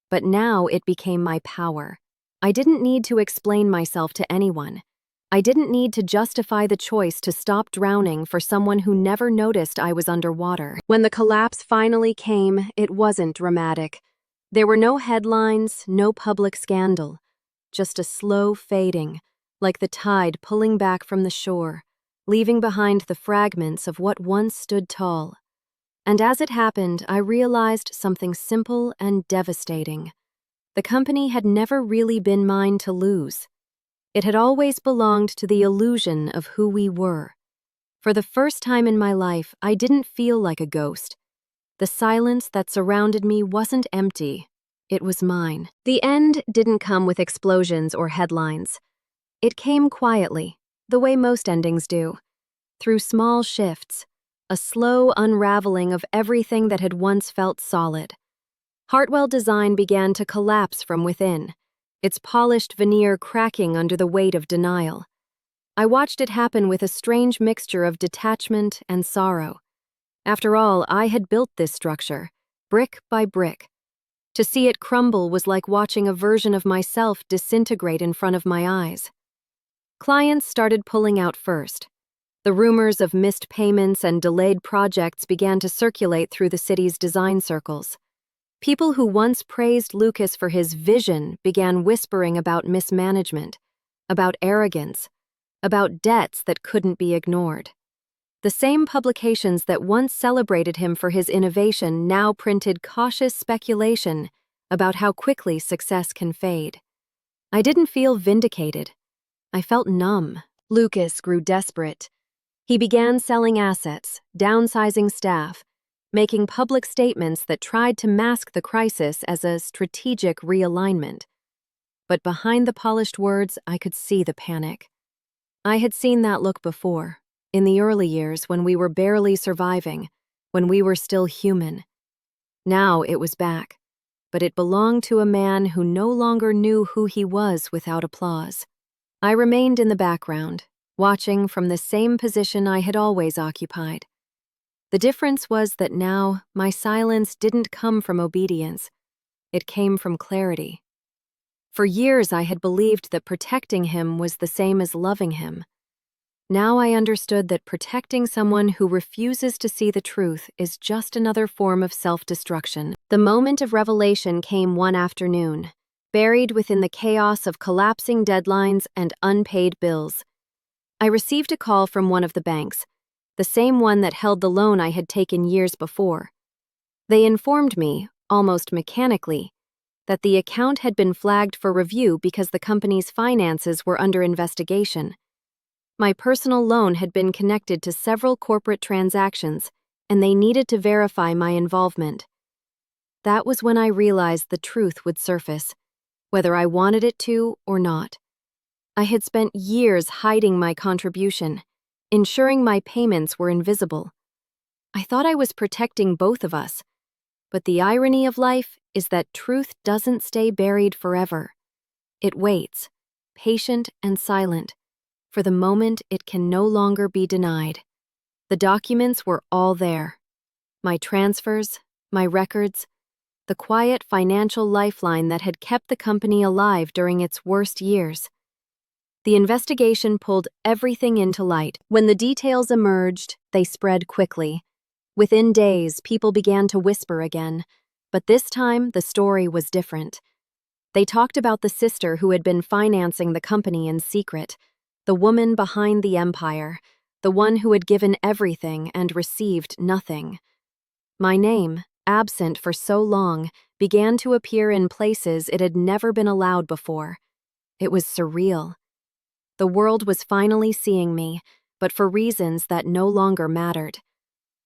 but now it became my power. I didn't need to explain myself to anyone. I didn't need to justify the choice to stop drowning for someone who never noticed I was underwater. When the collapse finally came, it wasn't dramatic. There were no headlines, no public scandal, just a slow fading, like the tide pulling back from the shore, leaving behind the fragments of what once stood tall. And as it happened, I realized something simple and devastating. The company had never really been mine to lose. It had always belonged to the illusion of who we were. For the first time in my life, I didn't feel like a ghost. The silence that surrounded me wasn't empty. It was mine. The end didn't come with explosions or headlines. It came quietly, the way most endings do, through small shifts, a slow unraveling of everything that had once felt solid. Hartwell Design began to collapse from within, its polished veneer cracking under the weight of denial. I watched it happen with a strange mixture of detachment and sorrow. After all, I had built this structure, brick by brick. To see it crumble was like watching a version of myself disintegrate in front of my eyes. Clients started pulling out first. The rumors of missed payments and delayed projects began to circulate through the city's design circles. People who once praised Lucas for his vision began whispering about mismanagement, about arrogance, about debts that couldn't be ignored. The same publications that once celebrated him for his innovation now printed cautious speculation about how quickly success can fade. I didn't feel vindicated. I felt numb. Lucas grew desperate. He began selling assets, downsizing staff, making public statements that tried to mask the crisis as a strategic realignment. But behind the polished words, I could see the panic. I had seen that look before, in the early years when we were barely surviving, when we were still human. Now it was back, but it belonged to a man who no longer knew who he was without applause. I remained in the background, watching from the same position I had always occupied. The difference was that now my silence didn't come from obedience. It came from clarity. For years I had believed that protecting him was the same as loving him. Now I understood that protecting someone who refuses to see the truth is just another form of self-destruction. The moment of revelation came one afternoon, buried within the chaos of collapsing deadlines and unpaid bills. I received a call from one of the banks, the same one that held the loan I had taken years before. They informed me, almost mechanically, that the account had been flagged for review because the company's finances were under investigation. My personal loan had been connected to several corporate transactions, and they needed to verify my involvement. That was when I realized the truth would surface, whether I wanted it to or not. I had spent years hiding my contribution, ensuring my payments were invisible. I thought I was protecting both of us, but the irony of life is that truth doesn't stay buried forever. It waits, patient and silent, for the moment it can no longer be denied. The documents were all there. My transfers, my records, the quiet financial lifeline that had kept the company alive during its worst years. The investigation pulled everything into light. When the details emerged, they spread quickly. Within days, people began to whisper again, but this time the story was different. They talked about the sister who had been financing the company in secret, the woman behind the empire, the one who had given everything and received nothing. My name, absent for so long, began to appear in places it had never been allowed before. It was surreal. The world was finally seeing me, but for reasons that no longer mattered.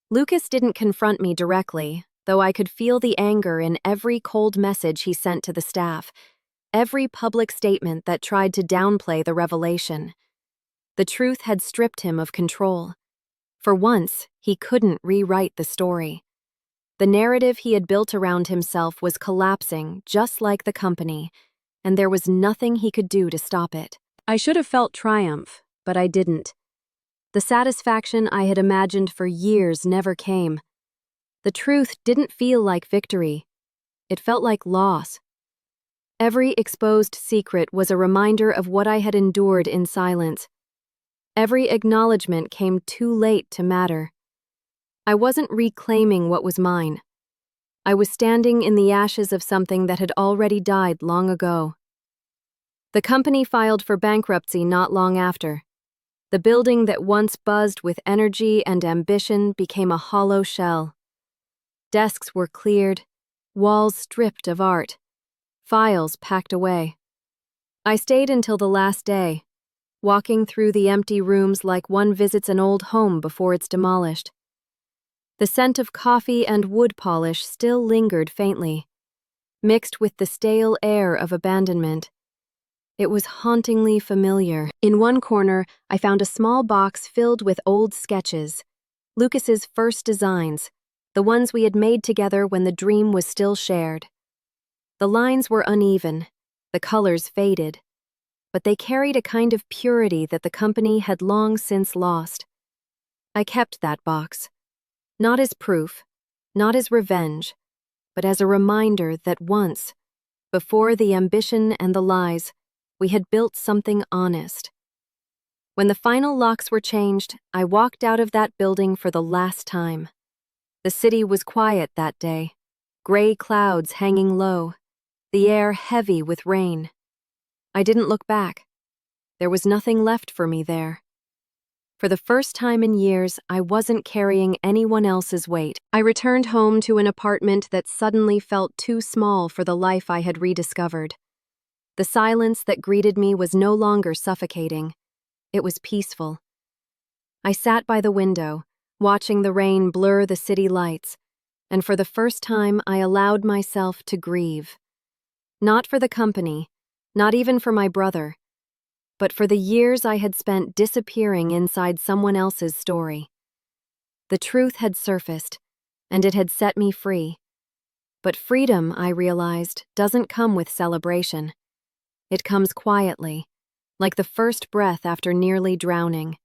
Lucas didn't confront me directly, though I could feel the anger in every cold message he sent to the staff, every public statement that tried to downplay the revelation. The truth had stripped him of control. For once, he couldn't rewrite the story. The narrative he had built around himself was collapsing, just like the company, and there was nothing he could do to stop it. I should have felt triumph, but I didn't. The satisfaction I had imagined for years never came. The truth didn't feel like victory. It felt like loss. Every exposed secret was a reminder of what I had endured in silence. Every acknowledgement came too late to matter. I wasn't reclaiming what was mine. I was standing in the ashes of something that had already died long ago. The company filed for bankruptcy not long after. The building that once buzzed with energy and ambition became a hollow shell. Desks were cleared, walls stripped of art, files packed away. I stayed until the last day, walking through the empty rooms like one visits an old home before it's demolished. The scent of coffee and wood polish still lingered faintly, mixed with the stale air of abandonment. It was hauntingly familiar. In one corner, I found a small box filled with old sketches, Lucas's first designs, the ones we had made together when the dream was still shared. The lines were uneven, the colors faded, but they carried a kind of purity that the company had long since lost. I kept that box, not as proof, not as revenge, but as a reminder that once, before the ambition and the lies, we had built something honest. When the final locks were changed, I walked out of that building for the last time. The city was quiet that day, gray clouds hanging low, the air heavy with rain. I didn't look back. There was nothing left for me there. For the first time in years, I wasn't carrying anyone else's weight. I returned home to an apartment that suddenly felt too small for the life I had rediscovered. The silence that greeted me was no longer suffocating. It was peaceful. I sat by the window, watching the rain blur the city lights, and for the first time I allowed myself to grieve. Not for the company, not even for my brother, but for the years I had spent disappearing inside someone else's story. The truth had surfaced, and it had set me free. But freedom, I realized, doesn't come with celebration. It comes quietly, like the first breath after nearly drowning.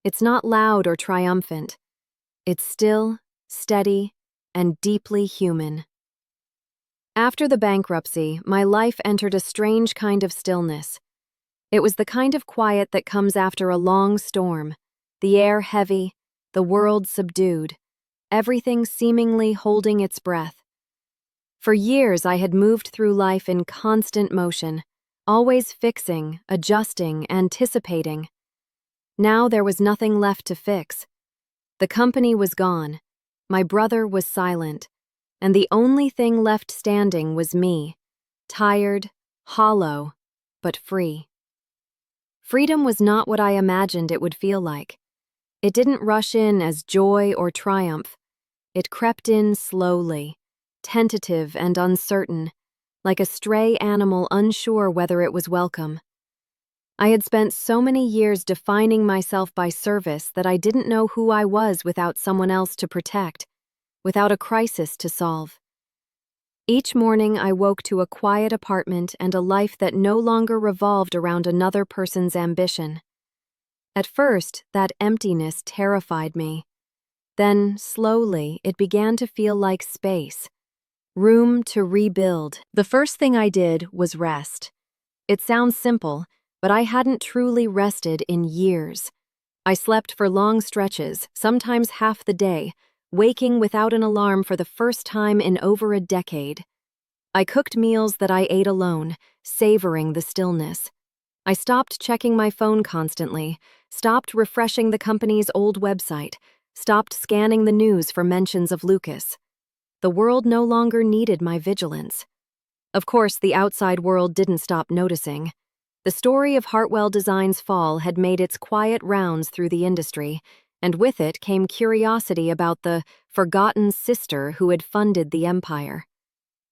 It's not loud or triumphant. It's still, steady, and deeply human. After the bankruptcy, my life entered a strange kind of stillness. It was the kind of quiet that comes after a long storm, the air heavy, the world subdued, everything seemingly holding its breath. For years I had moved through life in constant motion, always fixing, adjusting, anticipating. Now there was nothing left to fix. The company was gone, my brother was silent, and the only thing left standing was me, tired, hollow, but free. Freedom was not what I imagined it would feel like. It didn't rush in as joy or triumph. It crept in slowly, tentative and uncertain, like a stray animal unsure whether it was welcome. I had spent so many years defining myself by service that I didn't know who I was without someone else to protect, without a crisis to solve. Each morning I woke to a quiet apartment and a life that no longer revolved around another person's ambition. At first, that emptiness terrified me. Then, slowly, it began to feel like space. Room to rebuild. The first thing I did was rest. It sounds simple, but I hadn't truly rested in years. I slept for long stretches, sometimes half the day, waking without an alarm for the first time in over a decade. I cooked meals that I ate alone, savoring the stillness. I stopped checking my phone constantly, stopped refreshing the company's old website, stopped scanning the news for mentions of Lucas. The world no longer needed my vigilance. Of course, the outside world didn't stop noticing. The story of Hartwell Design's fall had made its quiet rounds through the industry, and with it came curiosity about the forgotten sister who had funded the empire.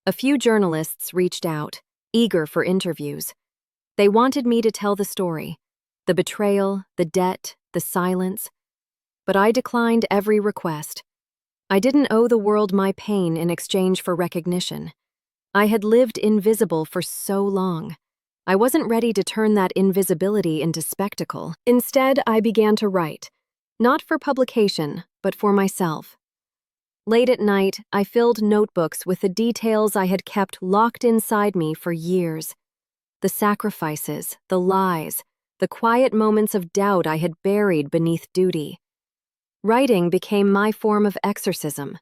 A few journalists reached out, eager for interviews. They wanted me to tell the story, the betrayal, the debt, the silence. But I declined every request. I didn't owe the world my pain in exchange for recognition. I had lived invisible for so long. I wasn't ready to turn that invisibility into spectacle. Instead, I began to write, not for publication, but for myself. Late at night, I filled notebooks with the details I had kept locked inside me for years. The sacrifices, the lies, the quiet moments of doubt I had buried beneath duty. Writing became my form of exorcism.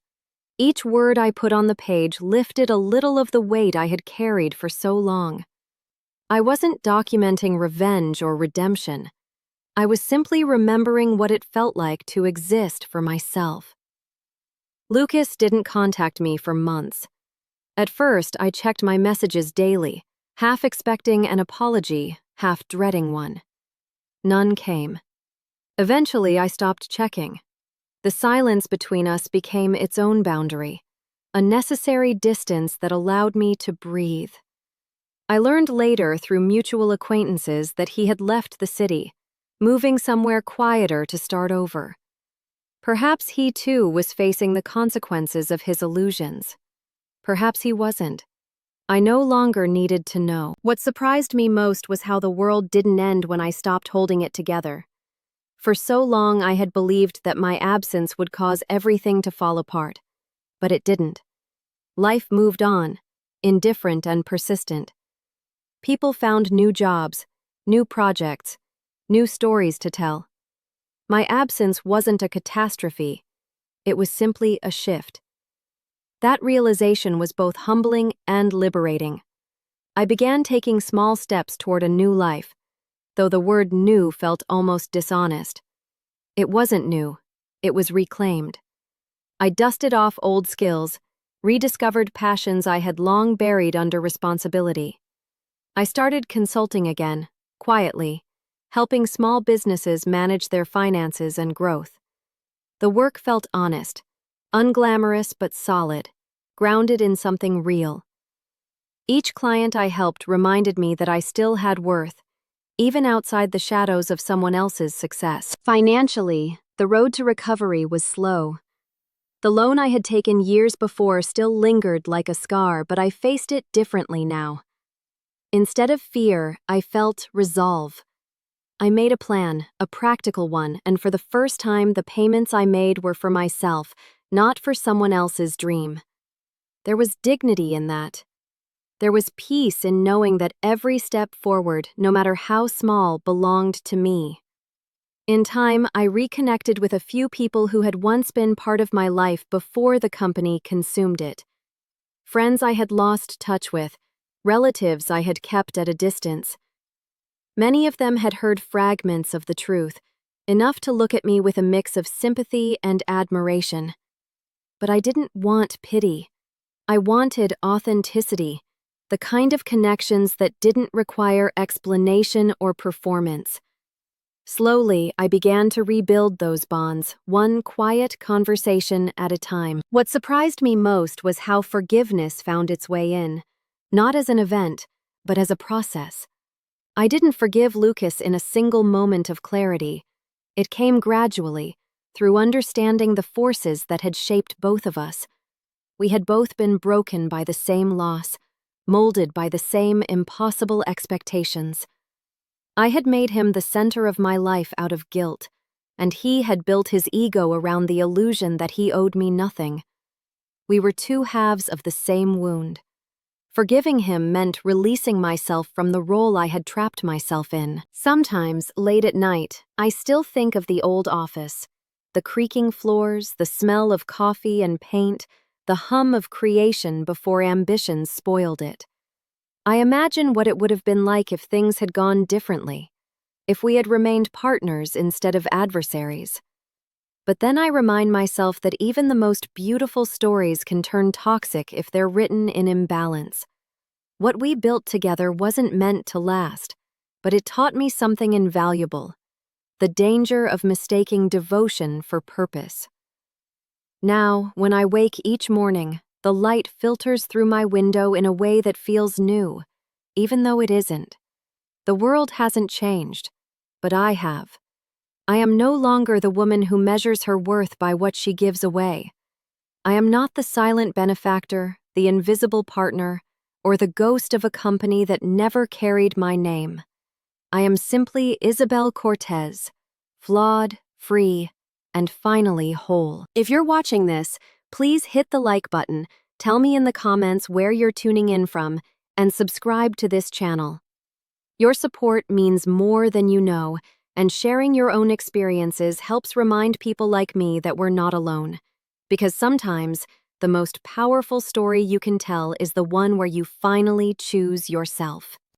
Each word I put on the page lifted a little of the weight I had carried for so long. I wasn't documenting revenge or redemption. I was simply remembering what it felt like to exist for myself. Lucas didn't contact me for months. At first, I checked my messages daily, half expecting an apology, half dreading one. None came. Eventually, I stopped checking. The silence between us became its own boundary, a necessary distance that allowed me to breathe. I learned later through mutual acquaintances that he had left the city, moving somewhere quieter to start over. Perhaps he too was facing the consequences of his illusions. Perhaps he wasn't. I no longer needed to know. What surprised me most was how the world didn't end when I stopped holding it together. For so long I had believed that my absence would cause everything to fall apart. But it didn't. Life moved on, indifferent and persistent. People found new jobs, new projects, new stories to tell. My absence wasn't a catastrophe. It was simply a shift. That realization was both humbling and liberating. I began taking small steps toward a new life, though the word new felt almost dishonest. It wasn't new, it was reclaimed. I dusted off old skills, rediscovered passions I had long buried under responsibility. I started consulting again, quietly, helping small businesses manage their finances and growth. The work felt honest, unglamorous but solid, grounded in something real. Each client I helped reminded me that I still had worth, even outside the shadows of someone else's success. Financially, the road to recovery was slow. The loan I had taken years before still lingered like a scar, but I faced it differently now. Instead of fear, I felt resolve. I made a plan, a practical one, and for the first time the payments I made were for myself, not for someone else's dream. There was dignity in that. There was peace in knowing that every step forward, no matter how small, belonged to me. In time, I reconnected with a few people who had once been part of my life before the company consumed it. Friends I had lost touch with, relatives I had kept at a distance. Many of them had heard fragments of the truth, enough to look at me with a mix of sympathy and admiration. But I didn't want pity. I wanted authenticity. The kind of connections that didn't require explanation or performance. Slowly, I began to rebuild those bonds, one quiet conversation at a time. What surprised me most was how forgiveness found its way in, not as an event, but as a process. I didn't forgive Lucas in a single moment of clarity. It came gradually, through understanding the forces that had shaped both of us. We had both been broken by the same loss, molded by the same impossible expectations. I had made him the center of my life out of guilt, and he had built his ego around the illusion that he owed me nothing. We were two halves of the same wound. Forgiving him meant releasing myself from the role I had trapped myself in. Sometimes, late at night, I still think of the old office. The creaking floors, the smell of coffee and paint, the hum of creation before ambition spoiled it. I imagine what it would have been like if things had gone differently, if we had remained partners instead of adversaries. But then I remind myself that even the most beautiful stories can turn toxic if they're written in imbalance. What we built together wasn't meant to last, but it taught me something invaluable: the danger of mistaking devotion for purpose. Now, when I wake each morning, the light filters through my window in a way that feels new, even though it isn't. The world hasn't changed, but I have. I am no longer the woman who measures her worth by what she gives away. I am not the silent benefactor, the invisible partner, or the ghost of a company that never carried my name. I am simply Isabel Cortez, flawed, free, and finally whole. If you're watching this, please hit the like button, tell me in the comments where you're tuning in from, and subscribe to this channel. Your support means more than you know, and sharing your own experiences helps remind people like me that we're not alone. Because sometimes, the most powerful story you can tell is the one where you finally choose yourself.